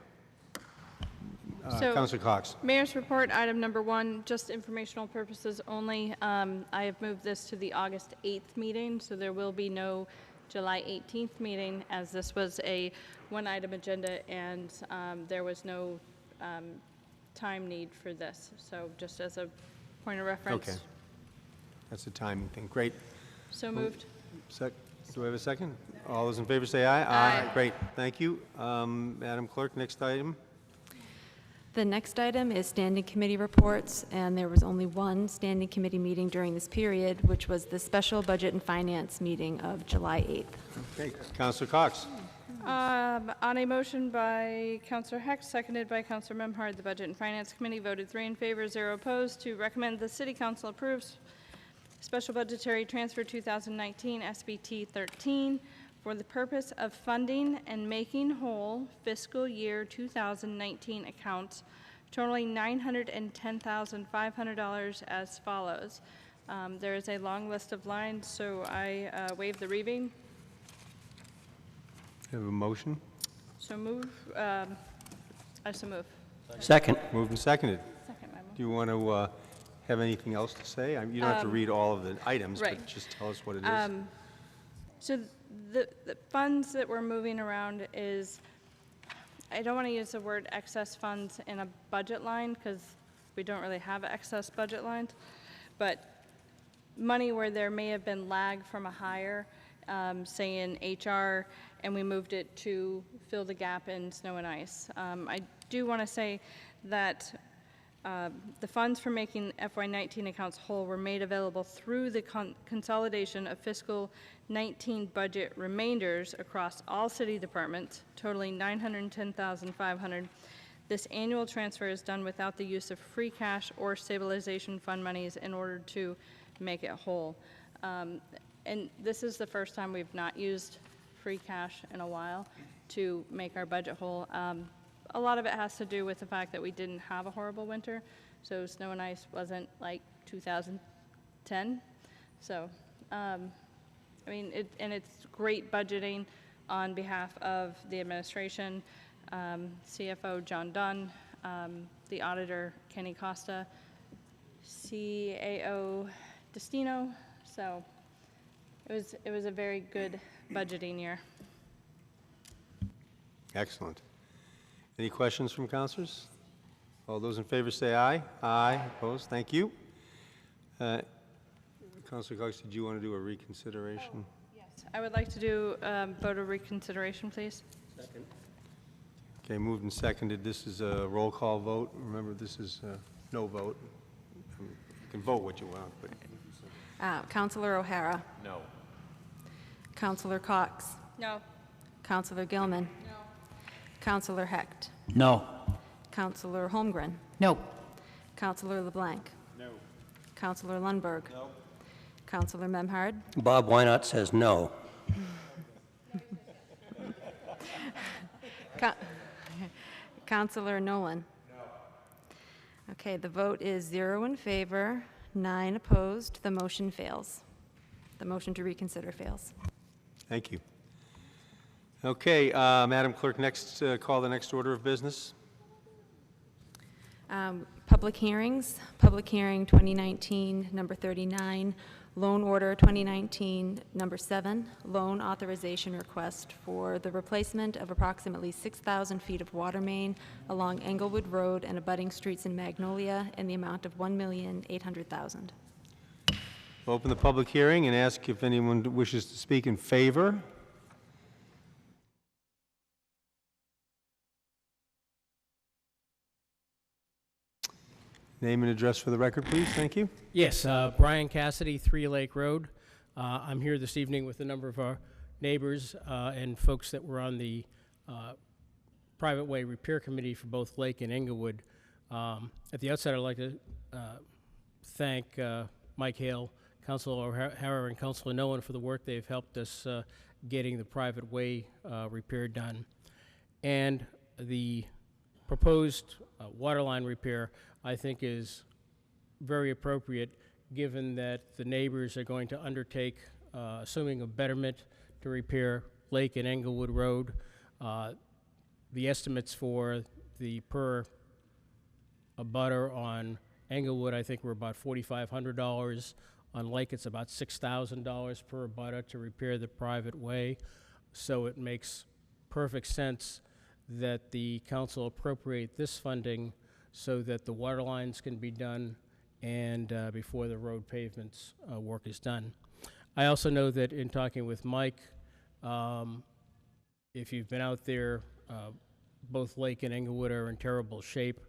Councilor Cox. Mayor's report, item number 1, just informational purposes only. I have moved this to the August 8th meeting, so there will be no July 18th meeting, as this was a one-item agenda, and there was no time need for this. So just as a point of reference. Okay. That's a timing thing. Great. So moved. Do we have a second? All those in favor say aye. Aye. Great. Thank you. Madam Clerk, next item. The next item is standing committee reports, and there was only one standing committee meeting during this period, which was the special budget and finance meeting of July 8th. Okay. Councilor Cox. On a motion by Councilor Hecht, seconded by Councilor Memhard, the Budget and Finance Committee voted 3 in favor, 0 opposed, to recommend the City Council approves Special Budgetary Transfer 2019 SBT 13 for the purpose of funding and making whole fiscal year 2019 accounts totaling $910,500 as follows. There is a long list of lines, so I waive the reading. Have a motion? So move. I so move. Second. Moved and seconded. Second, my motion. Do you want to have anything else to say? You don't have to read all of the items, right. but just tell us what it is. So the funds that we're moving around is, I don't want to use the word excess funds in a budget line because we don't really have excess budget lines, but money where there may have been lag from a hire, say in HR, and we moved it to fill the gap in snow and ice. I do want to say that the funds for making FY19 accounts whole were made available through the consolidation of fiscal 19 budget remainders across all city departments, totaling $910,500. This annual transfer is done without the use of free cash or stabilization fund monies in order to make it whole. And this is the first time we've not used free cash in a while to make our budget whole. A lot of it has to do with the fact that we didn't have a horrible winter, so snow and ice wasn't like 2010. So, I mean, it's great budgeting on behalf of the administration, CFO John Dunn, the auditor Kenny Costa, CAO Destino. So it was a very good budgeting year. Excellent. Any questions from councilors? All those in favor say aye. Aye. Opposed? Thank you. Councilor Cox, did you want to do a reconsideration? Yes, I would like to do vote of reconsideration, please. Second. Okay, moved and seconded. This is a roll call vote. Remember, this is no vote. You can vote what you want, but... Councilor O'Hara. No. Councilor Cox. No. Councilor Gilman. No. Councilor Hecht. No. Councilor Holmgren. No. Councilor LeBlanc. No. Councilor Lundberg. No. Councilor Memhard. Bob Wynot says no. Councilor Nolan. No. Okay, the vote is 0 in favor, 9 opposed. The motion fails. The motion to reconsider fails. Thank you. Okay, Madam Clerk, next, call the next order of business. Public hearings, public hearing 2019, number 39, loan order 2019, number 7, loan authorization request for the replacement of approximately 6,000 feet of water main along Englewood Road and abutting streets in Magnolia in the amount of $1,800,000. Open the public hearing and ask if anyone wishes to speak in favor. Name and address for the record, please. Thank you. Yes, Brian Cassidy, 3 Lake Road. I'm here this evening with a number of our neighbors and folks that were on the private way repair committee for both Lake and Englewood. At the outset, I'd like to thank Mike Hale, Councilor O'Hara, and Councilor Nolan for the work they've helped us getting the private way repair done. And the proposed water line repair, I think, is very appropriate, given that the neighbors are going to undertake, assuming a betterment, to repair Lake and Englewood Road. The estimates for the per abutter on Englewood, I think, were about $4,500. On Lake, it's about $6,000 per abutter to repair the private way. So it makes perfect sense that the council appropriate this funding so that the water lines can be done and before the road pavements work is done. I also know that in talking with Mike, if you've been out there, both Lake and Englewood are in terrible shape.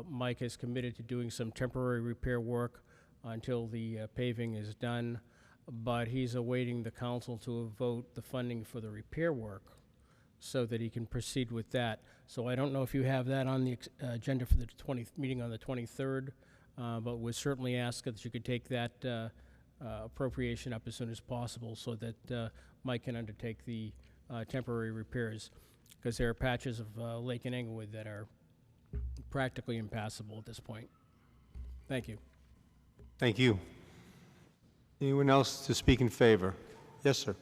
Mike is committed to doing some temporary repair work until the paving is done, but he's awaiting the council to vote the funding for the repair work so that he can proceed with that. So I don't know if you have that on the agenda for the meeting on the 23rd, but would certainly ask that you could take that appropriation up as soon as possible so that Mike can undertake the temporary repairs, because there are patches of Lake and Englewood that are practically impassable at this point. Thank you. Thank you. Anyone else to speak in favor? Yes, sir.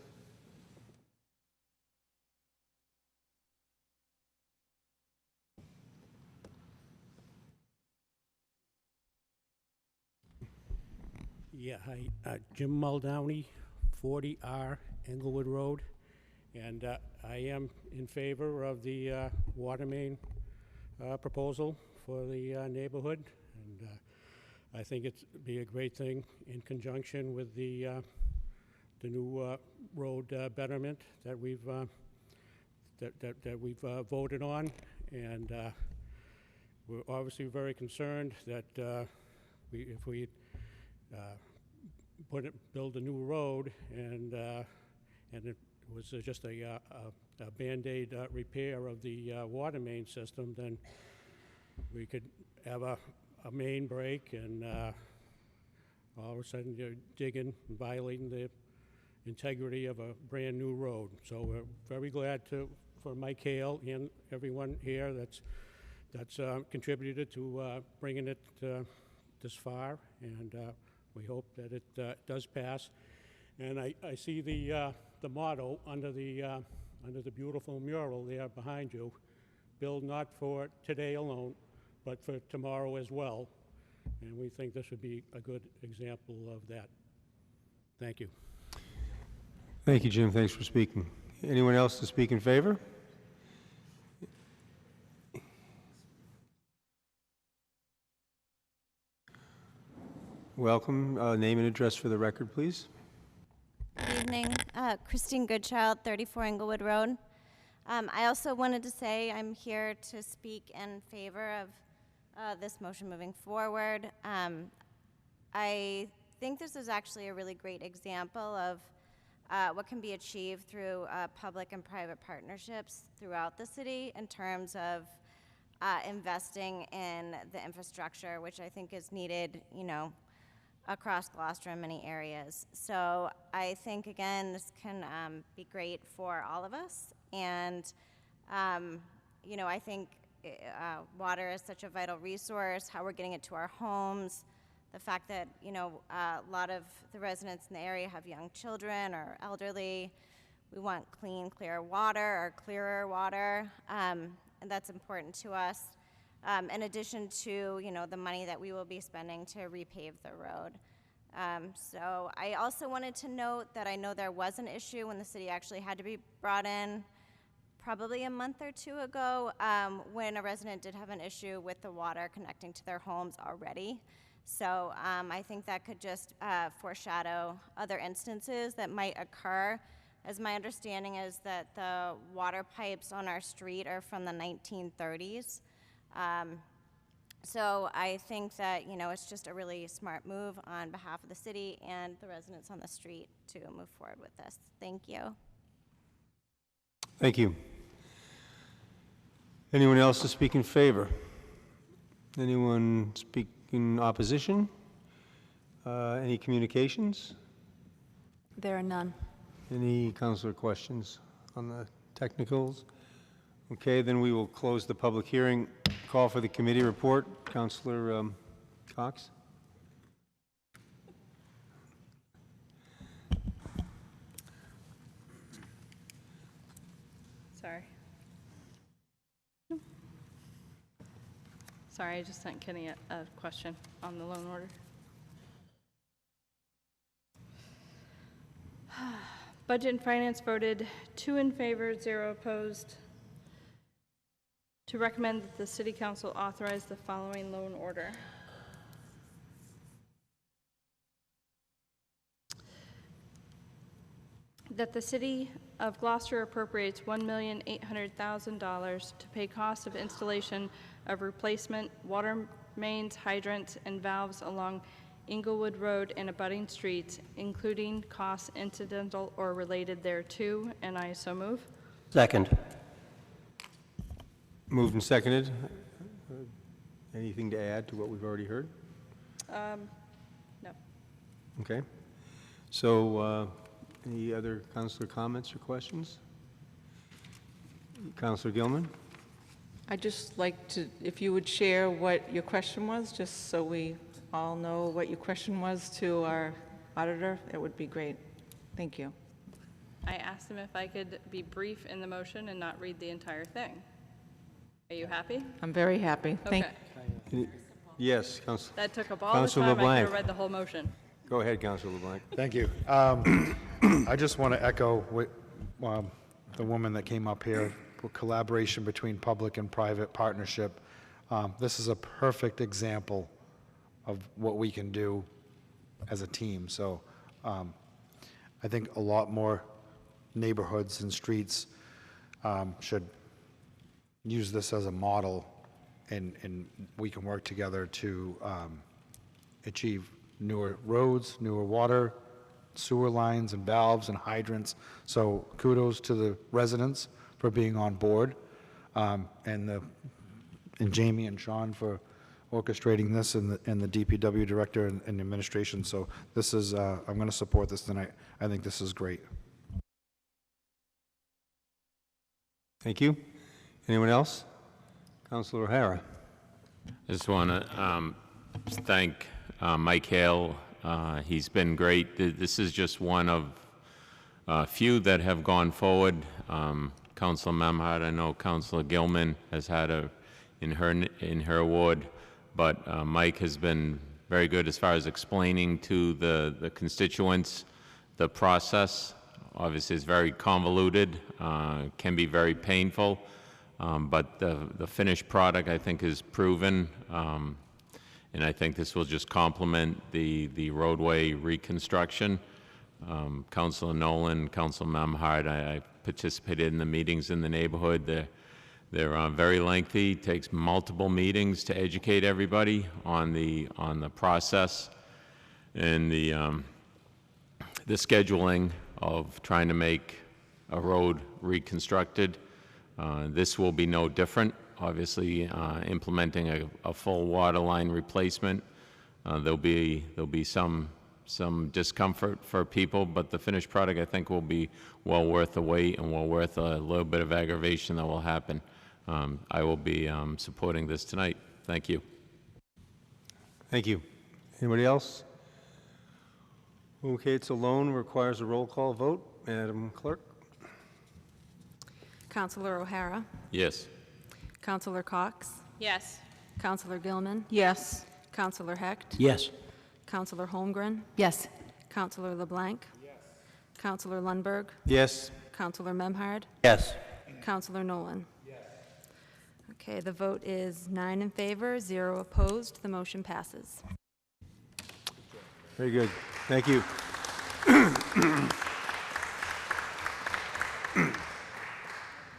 Yeah, hi, Jim Muldowney, 40R Englewood Road, and I am in favor of the water main proposal for the neighborhood, and I think it'd be a great thing in conjunction with the new road betterment that we've voted on, and we're obviously very concerned that if we build a new road and it was just a Band-Aid repair of the water main system, then we could have a main break and all of a sudden you're digging and violating the integrity of a brand new road. So we're very glad for Mike Hale and everyone here that's contributed to bringing it this far, and we hope that it does pass. And I see the motto under the beautiful mural there behind you: build not for today alone, but for tomorrow as well. And we think this would be a good example of that. Thank you. Thank you, Jim. Thanks for speaking. Anyone else to speak in favor? Welcome. Name and address for the record, please. Good evening. Christine Goodchild, 34 Englewood Road. I also wanted to say I'm here to speak in favor of this motion moving forward. I think this is actually a really great example of what can be achieved through public and private partnerships throughout the city in terms of investing in the infrastructure, which I think is needed, you know, across Gloucester in many areas. So I think, again, this can be great for all of us. And, you know, I think water is such a vital resource, how we're getting it to our homes, the fact that, you know, a lot of the residents in the area have young children or elderly. We want clean, clear water or clearer water, and that's important to us. In addition to, you know, the money that we will be spending to repave the road. So I also wanted to note that I know there was an issue when the city actually had to be brought in probably a month or two ago when a resident did have an issue with the water connecting to their homes already. So I think that could just foreshadow other instances that might occur, as my understanding is that the water pipes on our street are from the 1930s. So I think that, you know, it's just a really smart move on behalf of the city and the residents on the street to move forward with this. Thank you. Thank you. Anyone else to speak in favor? Anyone speak in opposition? Any communications? There are none. Any councilor questions on the technicals? Okay, then we will close the public hearing. Call for the committee report. Councilor Cox. Sorry. Sorry, I just sent Kenny a question on the loan order. Budget and Finance voted 2 in favor, 0 opposed, to recommend that the City Council authorize the following loan order. That the City of Gloucester appropriates $1,800,000 to pay costs of installation of replacement water mains, hydrants, and valves along Englewood Road and abutting streets, including costs incidental or related thereto, and I so move. Second. Moved and seconded. Anything to add to what we've already heard? No. Okay. So any other councilor comments or questions? Councilor Gilman? I'd just like to, if you would share what your question was, just so we all know what your question was to our auditor, it would be great. Thank you. I asked him if I could be brief in the motion and not read the entire thing. Are you happy? I'm very happy. Okay. Yes, Councilor. That took up all Councilor the time. I could LeBlanc. have read the whole motion. Go ahead, Councilor LeBlanc. Thank you. I just want to echo what the woman that came up here, collaboration between public and private partnership. This is a perfect example of what we can do as a team. So I think a lot more neighborhoods and streets should use this as a model, and we can work together to achieve newer roads, newer water, sewer lines and valves and hydrants. So kudos to the residents for being on board, and Jamie and Sean for orchestrating this, and the DPW director and the administration. So this is, I'm going to support this tonight. I think this is great. Thank you. Anyone else? Councilor O'Hara. I just want to thank Mike Hale. He's been great. This is just one of a few that have gone forward. Councilor Memhard, I know Councilor Gilman has had in her ward, but Mike has been very good as far as explaining to the constituents the process. Obviously, it's very convoluted, can be very painful, but the finished product, I think, is proven. And I think this will just complement the roadway reconstruction. Councilor Nolan, Councilor Memhard, I participated in the meetings in the neighborhood. They're very lengthy, takes multiple meetings to educate everybody on the process and the scheduling of trying to make a road reconstructed. This will be no different. Obviously, implementing a full water line replacement, there'll be some discomfort for people, but the finished product, I think, will be well worth the wait and well worth a little bit of aggravation that will happen. I will be supporting this tonight. Thank you. Thank you. Anybody else? Okay, it's a loan, requires a roll call vote. Madam Clerk? Councilor O'Hara? Yes. Councilor Cox? Yes. Councilor Gilman? Yes. Councilor Hecht? Yes. Councilor Holmgren? Yes. Councilor LeBlanc? Yes. Councilor Lundberg? Yes. Councilor Memhard? Yes. Councilor Nolan? Yes. Okay, the vote is 9 in favor, 0 opposed. The motion passes. Very good. Thank you.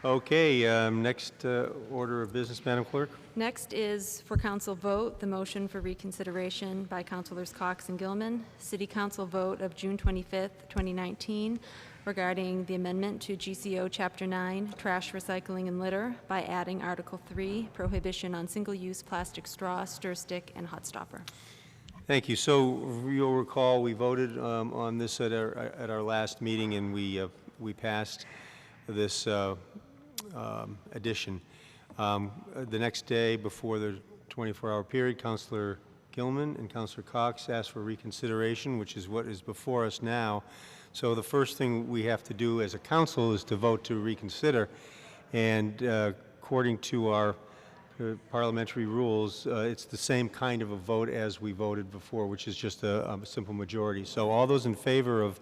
Okay, next order of business, Madam Clerk. Next is for council vote, the motion for reconsideration by Councilors Cox and Gilman. City Council vote of June 25th, 2019, regarding the amendment to GCO Chapter 9, Trash, Recycling, and Litter, by adding Article 3, Prohibition on Single-Use Plastic Straw, Stir Stick, and Hot Stopper. Thank you. So you'll recall we voted on this at our last meeting, and we passed this addition. The next day, before the 24-hour period, Councilor Gilman and Councilor Cox asked for reconsideration, which is what is before us now. So the first thing we have to do as a council is to vote to reconsider, and according to our parliamentary rules, it's the same kind of a vote as we voted before, which is just a simple majority. So all those in favor of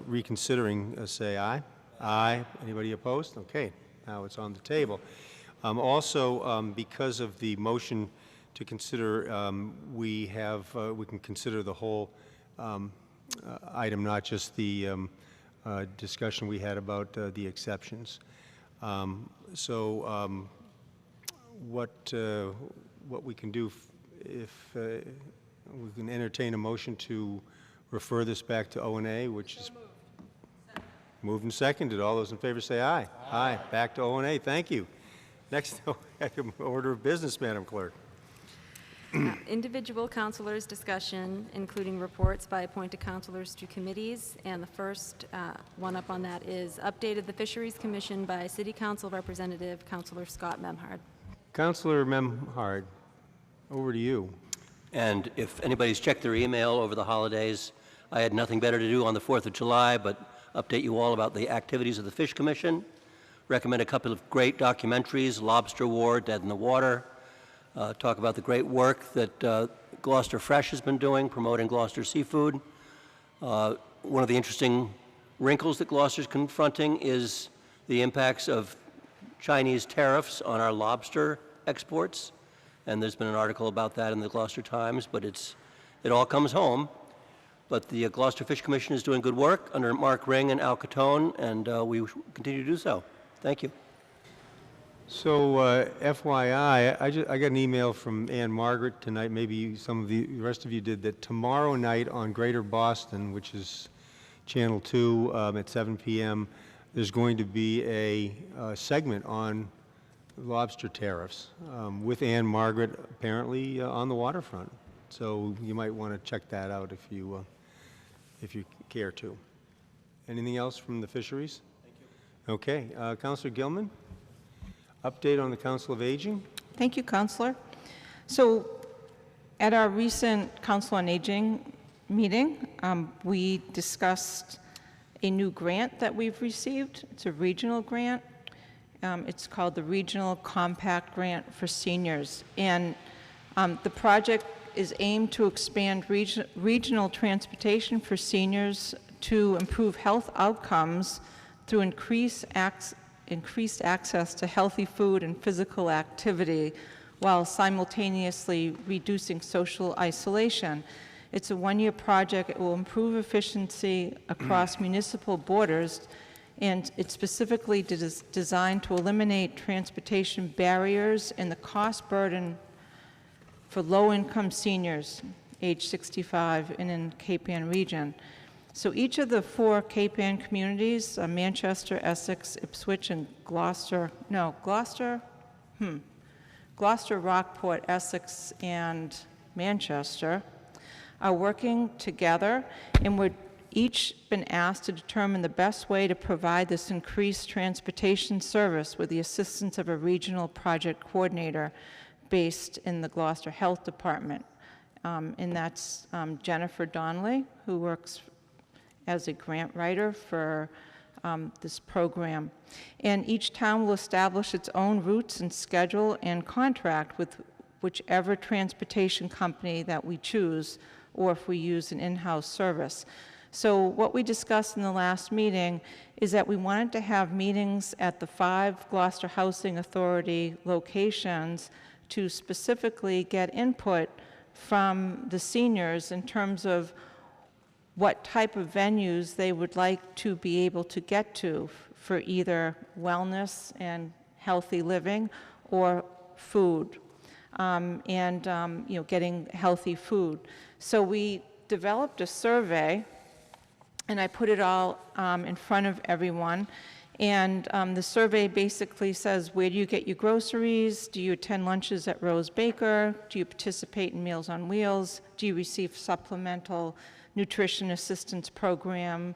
reconsidering, say aye. Aye. Anybody opposed? Okay, now it's on the table. Also, because of the motion to consider, we can consider the whole item, not just the discussion we had about the exceptions. What we can do, if we can entertain a motion to refer this back to O&A, which is moved and seconded. All those in favor say aye. Aye. Back to O&A. Thank you. Next order of business, Madam Clerk. Individual councilors' discussion, including reports by appointed councilors to committees, and the first one up on that is updated the Fisheries Commission by City Council Representative Councilor Scott Memhard. Councilor Memhard, over to you. And if anybody's checked their email over the holidays, I had nothing better to do on the 4th of July but update you all about the activities of the Fish Commission, recommend a couple of great documentaries, Lobster War, Dead in the Water, talk about the great work that Gloucester Fresh has been doing, promoting Gloucester seafood. One of the interesting wrinkles that Gloucester's confronting is the impacts of Chinese tariffs on our lobster exports, and there's been an article about that in the Gloucester Times, but it all comes home. But the Gloucester Fish Commission is doing good work under Mark Ring and Al Catone, and we continue to do so. Thank you. So, FYI, I got an email from Ann Margaret tonight, maybe some of the rest of you did, that tomorrow night on Greater Boston, which is Channel 2 at 7 p.m., there's going to be a segment on lobster tariffs with Ann Margaret apparently on the waterfront. So you might want to check that out if you care to. Anything else from the fisheries? Thank you. Okay, Councilor Gilman, update on the Council of Aging. Thank you, Councilor. So at our recent Council on Aging meeting, we discussed a new grant that we've received. It's a regional grant. It's called the Regional Compact Grant for Seniors. And the project is aimed to expand regional transportation for seniors to improve health outcomes through increased access to healthy food and physical activity while simultaneously reducing social isolation. It's a one-year project. It will improve efficiency across municipal borders, and it's specifically designed to eliminate transportation barriers and the cost burden for low-income seniors age 65 and in Cape Ann region. So each of the 4 Cape Ann communities, Manchester, Essex, Ipswich, and Gloucester, Rockport, Essex, and Manchester, are working together, and we're each been asked to determine the best way to provide this increased transportation service with the assistance of a regional project coordinator based in the Gloucester Health Department. And that's Jennifer Donnelly, who works as a grant writer for this program. And each town will establish its own routes and schedule and contract with whichever transportation company that we choose, or if we use an in-house service. So what we discussed in the last meeting is that we wanted to have meetings at the 5 Gloucester Housing Authority locations to specifically get input from the seniors in terms of what type of venues they would like to be able to get to for either wellness and healthy living or food, getting healthy food. So we developed a survey, and I put it all in front of everyone. And the survey basically says, where do you get your groceries? Do you attend lunches at Rose Baker? Do you participate in Meals on Wheels? Do you receive supplemental nutrition assistance program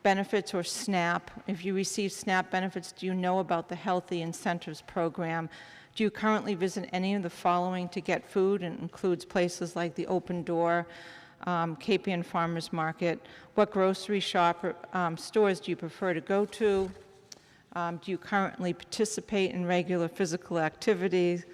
benefits or SNAP? If you receive SNAP benefits, do you know about the Healthy Incentives Program? Do you currently visit any of the following to get food? It includes places like the Open Door, Cape Ann Farmers Market. What grocery stores do you prefer to go to? Do you currently participate in regular physical activities?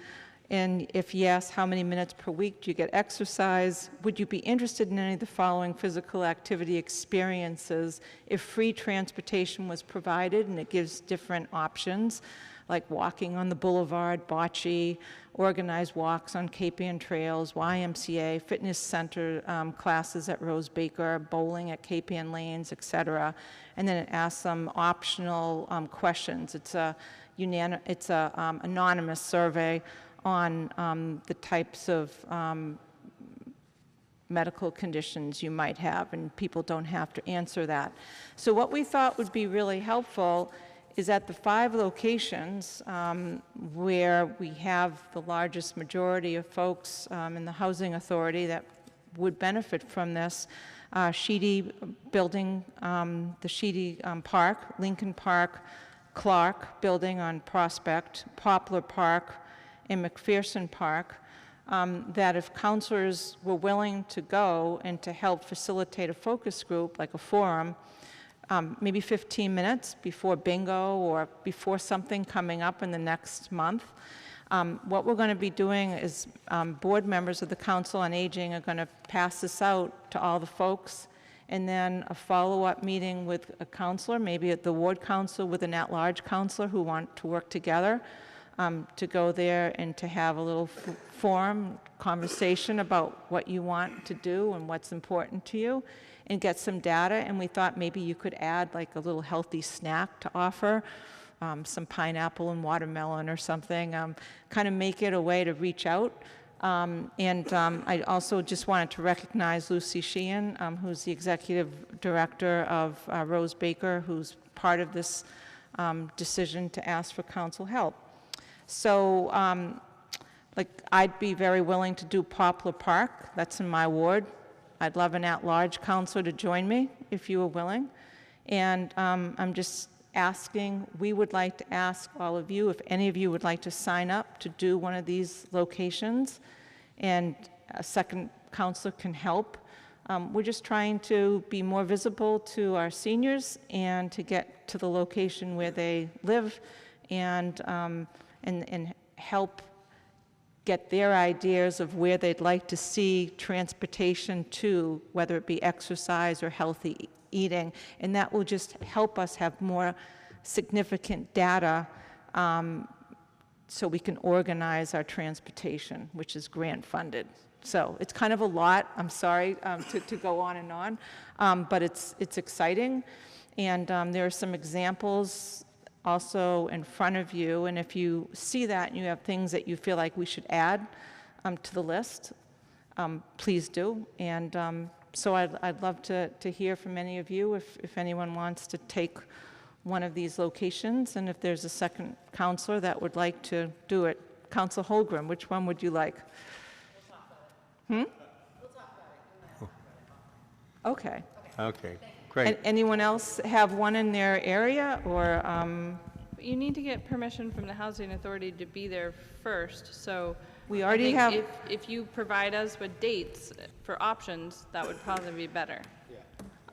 And if yes, how many minutes per week do you get exercise? Would you be interested in any of the following physical activity experiences if free transportation was provided? And it gives different options, like walking on the boulevard, bocce, organized walks on Cape Ann trails, YMCA, fitness center classes at Rose Baker, bowling at Cape Ann Lanes, etc. And then it asks some optional questions. It's a anonymous survey on the types of medical conditions you might have, and people don't have to answer that. So what we thought would be really helpful is at the 5 locations where we have the largest majority of folks in the Housing Authority that would benefit from this. Sheedy Building, the Sheedy Park, Lincoln Park, Clark Building on Prospect, Poplar Park, and McPherson Park, that if counselors were willing to go and to help facilitate a focus group, like a forum, maybe 15 minutes before bingo or before something coming up in the next month. What we're going to be doing is board members of the Council on Aging are going to pass this out to all the folks, and then a follow-up meeting with a counselor, maybe at the ward council with an at-large counselor who want to work together to go there and to have a little forum conversation about what you want to do and what's important to you, and get some data. And we thought maybe you could add like a little healthy snack to offer, some pineapple and watermelon or something, kind of make it a way to reach out. I also just wanted to recognize Lucy Sheehan, who's the executive director of Rose Baker, who's part of this decision to ask for council help. So, I'd be very willing to do Poplar Park. That's in my ward. I'd love an at-large counselor to join me if you were willing. And I'm just asking, we would like to ask all of you, if any of you would like to sign up to do one of these locations, and a second counselor can help. We're just trying to be more visible to our seniors and to get to the location where they live, and help get their ideas of where they'd like to see transportation to, whether it be exercise or healthy eating. And that will just help us have more significant data so we can organize our transportation, which is grant funded. So it's kind of a lot, I'm sorry to go on and on, but it's exciting. And there are some examples also in front of you, and if you see that and you have things that you feel like we should add to the list, please do. And so I'd love to hear from any of you if anyone wants to take one of these locations, and if there's a second counselor that would like to do it. Councilor Holmgren, which one would you like? Okay. Okay, great. Anyone else have one in their area, or? You need to get permission from the Housing Authority to be there first, so. We already I think have. If you provide us with dates for options, that would probably be better.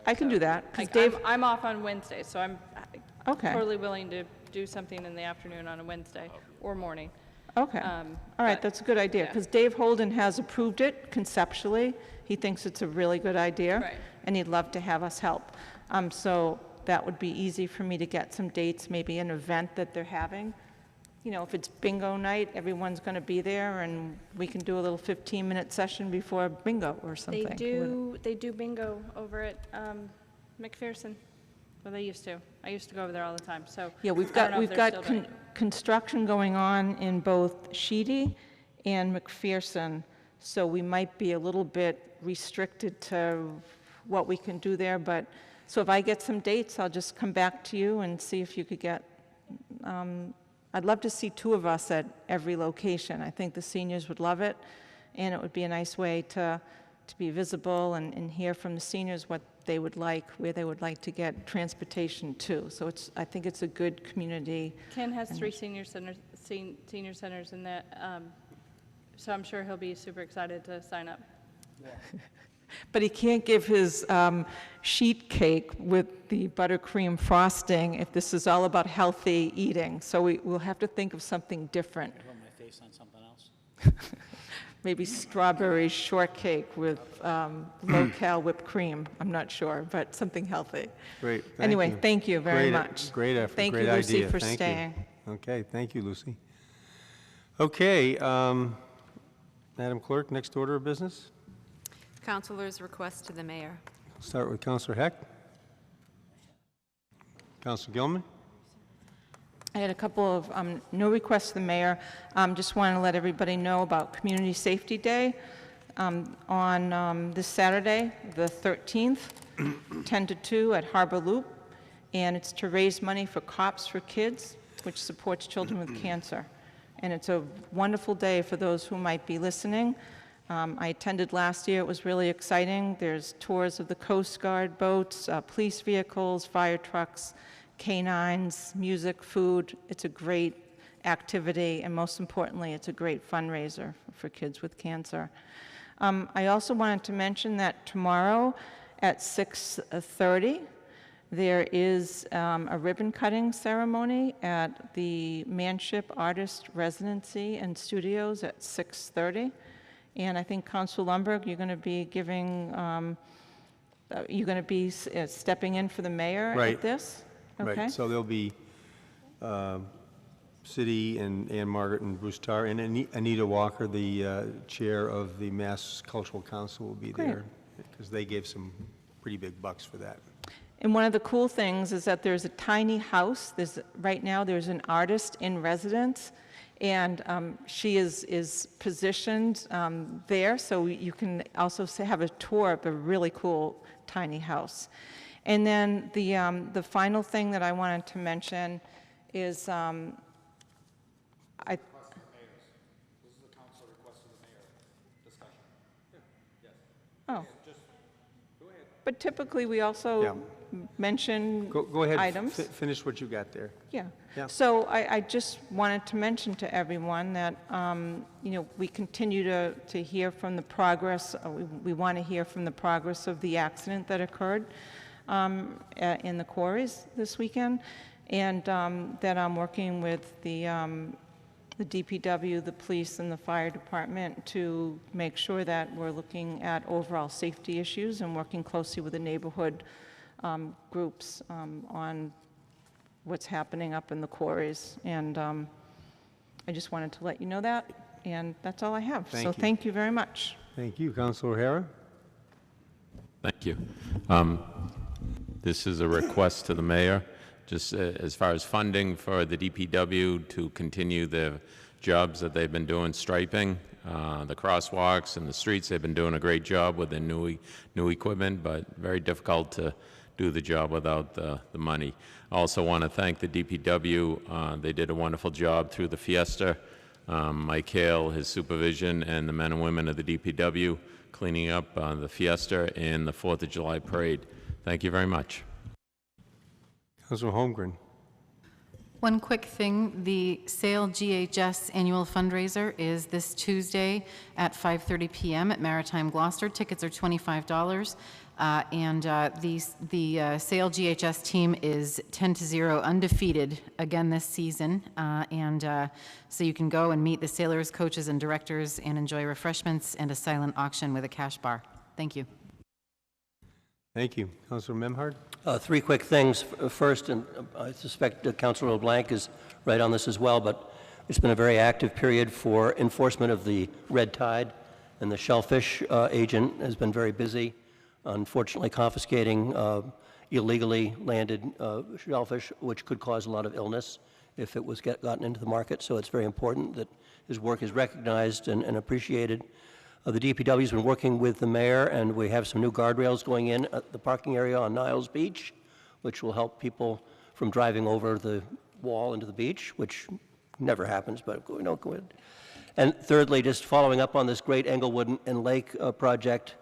I can do that. 'Cause Like, Dave, I'm off on Wednesday, so I'm Okay. totally willing to do something in the afternoon on a Wednesday or morning. Okay. All right, that's a good idea, because Dave Holden has approved it conceptually. He thinks it's a really good idea. Right. And he'd love to have us help. So that would be easy for me to get some dates, maybe an event that they're having. You know, if it's bingo night, everyone's going to be there, and we can do a little 15-minute session before bingo or something. They do bingo over at McPherson. Well, they used to. I used to go over there all the time, so. Yeah, I don't know if they're still doing it. construction going on in both Sheedy and McPherson, so we might be a little bit restricted to what we can do there, but, so if I get some dates, I'll just come back to you and see if you could get, I'd love to see 2 of us at every location. I think the seniors would love it, and it would be a nice way to be visible and hear from the seniors what they would like, where they would like to get transportation to. So I think it's a good community. Ken has 3 senior centers in that, so I'm sure he'll be super excited to sign up. But he can't give his sheet cake with the buttercream frosting if this is all about healthy eating. So we'll have to think of something different. I put my face on something else. Maybe strawberry shortcake with low-cal whipped cream. I'm not sure, but something healthy. Great, Anyway, thank you very Great, much. Great effort, Thank great you, Lucy, idea. for Thank you. staying. Okay, thank you, Lucy. Okay, Madam Clerk, next order of business. Councilors' request to the mayor. Start with Councilor Heck. Councilor Gilman. I had a couple of no requests to the mayor. Just want to let everybody know about Community Safety Day on this Saturday, the 13th, 10 to 2 at Harbor Loop, and it's to raise money for Cops for Kids, which supports children with cancer. And it's a wonderful day for those who might be listening. I attended last year. It was really exciting. There's tours of the Coast Guard boats, police vehicles, fire trucks, canines, music, food. It's a great activity, and most importantly, it's a great fundraiser for kids with cancer. I also wanted to mention that tomorrow at 6:30, there is a ribbon-cutting ceremony at the Manship Artist Residency and Studios at 6:30. And I think, Councilor Lundberg, you're going to be giving, you're going to be stepping in for the mayor Right. at this? Okay. Right, so there'll be City and Ann Margaret and Bruce Tarr, and Anita Walker, the chair of the Mass Cultural Council, will be Great. there, because they gave some pretty big bucks for that. And one of the cool things is that there's a tiny house. Right now, there's an artist in residence, and she is positioned there, so you can also have a tour of a really cool tiny house. And then the final thing that I wanted to mention is Oh. But typically, we also mention Go ahead, items. finish what you got there. Yeah. Yeah. So I just wanted to mention to everyone that, you know, we continue to hear from the progress, we want to hear from the progress of the accident that occurred in the quarries this weekend, and that I'm working with the DPW, the police, and the fire department to make sure that we're looking at overall safety issues and working closely with the neighborhood groups on what's happening up in the quarries. And I just wanted to let you know that, and that's all I have. Thank So you. thank you very much. Thank you. Councilor O'Hara? Thank you. This is a request to the mayor, just as far as funding for the DPW to continue the jobs that they've been doing, striping, the crosswalks and the streets. They've been doing a great job with the new equipment, but very difficult to do the job without the money. I also want to thank the DPW. They did a wonderful job through the Fiesta. Mike Hale, his supervision, and the men and women of the DPW cleaning up the Fiesta and the 4th of July parade. Thank you very much. Councilor Holmgren? One quick thing, the SAIL GHS annual fundraiser is this Tuesday at 5:30 p.m. at Maritime Gloucester. Tickets are $25. The SAIL GHS team is 10-0 undefeated again this season. So you can go and meet the sailors, coaches, and directors and enjoy refreshments and a silent auction with a cash bar. Thank you. Thank you. Councilor Memhard? Three quick things. First, and I suspect Councilor LeBlanc is right on this as well, but it's been a very active period for enforcement of the red tide, and the shellfish agent has been very busy, unfortunately confiscating illegally landed shellfish, which could cause a lot of illness if it was gotten into the market. So it's very important that his work is recognized and appreciated. The DPW has been working with the mayor, and we have some new guardrails going in at the parking area on Niles Beach, which will help people from driving over the wall into the beach, which never happens, but we don't go in. And thirdly, just following up on this great Englewood and Lake project,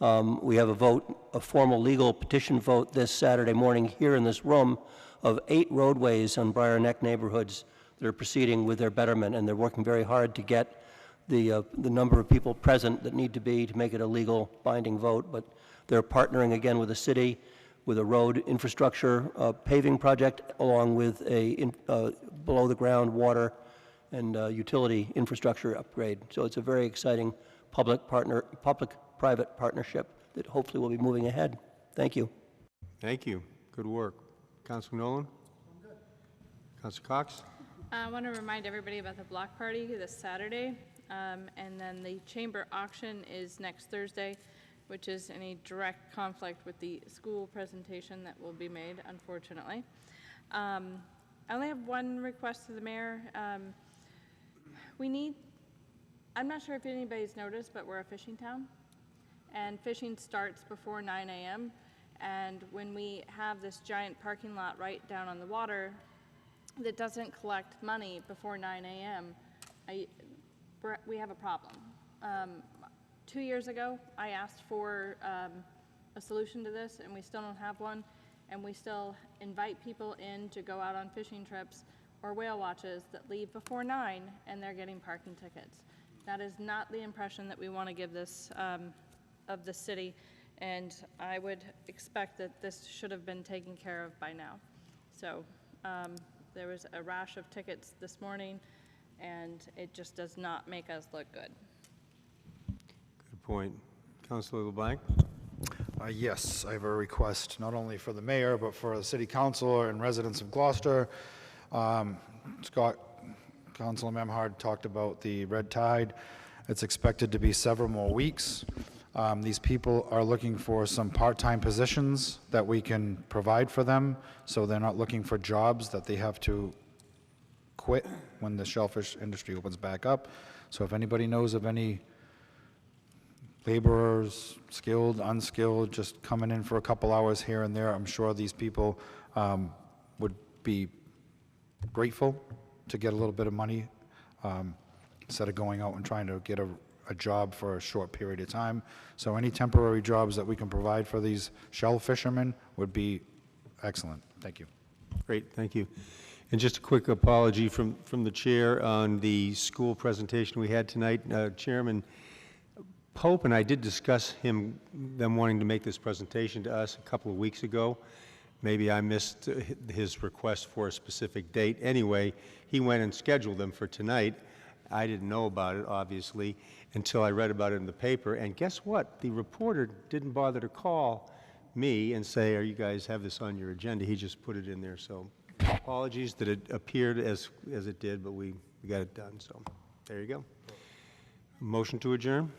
we have a formal legal petition vote this Saturday morning here in this room of 8 roadways on Briar Neck neighborhoods that are proceeding with their betterment, and they're working very hard to get the number of people present that need to be to make it a legal binding vote. But they're partnering again with the city with a road infrastructure paving project, along with a below the ground water and utility infrastructure upgrade. So it's a very exciting public-private partnership that hopefully will be moving ahead. Thank you. Thank you. Good work. Councilor Nolan? Councilor Cox? I want to remind everybody about the block party this Saturday. And then the chamber auction is next Thursday, which is in a direct conflict with the school presentation that will be made, unfortunately. I only have one request to the mayor. I'm not sure if anybody's noticed, but we're a fishing town, and fishing starts before 9 a.m. And when we have this giant parking lot right down on the water that doesn't collect money before 9 a.m., we have a problem. 2 years ago, I asked for a solution to this, and we still don't have one, and we still invite people in to go out on fishing trips or whale watches that leave before 9, and they're getting parking tickets. That is not the impression that we want to give this of the city, and I would expect that this should have been taken care of by now. So there was a rash of tickets this morning, and it just does not make us look good. Good point. Councilor LeBlanc? Yes, I have a request not only for the mayor, but for the city councilor and residents of Gloucester. Councilor Memhard talked about the red tide. It's expected to be several more weeks. These people are looking for some part-time positions that we can provide for them, so they're not looking for jobs that they have to quit when the shellfish industry opens back up. So if anybody knows of any laborers, skilled, unskilled, just coming in for a couple hours here and there, I'm sure these people would be grateful to get a little bit of money instead of going out and trying to get a job for a short period of time. So any temporary jobs that we can provide for these shell fishermen would be excellent. Thank you. Great, thank you. And just a quick apology from the chair on the school presentation we had tonight. Chairman Pope and I did discuss them wanting to make this presentation to us a couple of weeks ago. Maybe I missed his request for a specific date. Anyway, he went and scheduled them for tonight. I didn't know about it, obviously, until I read about it in the paper. And guess what? The reporter didn't bother to call me and say, "Are you guys have this on your agenda?" He just put it in there. So apologies that it appeared as it did, but we we got it done, so there you go. Motion to adjourn?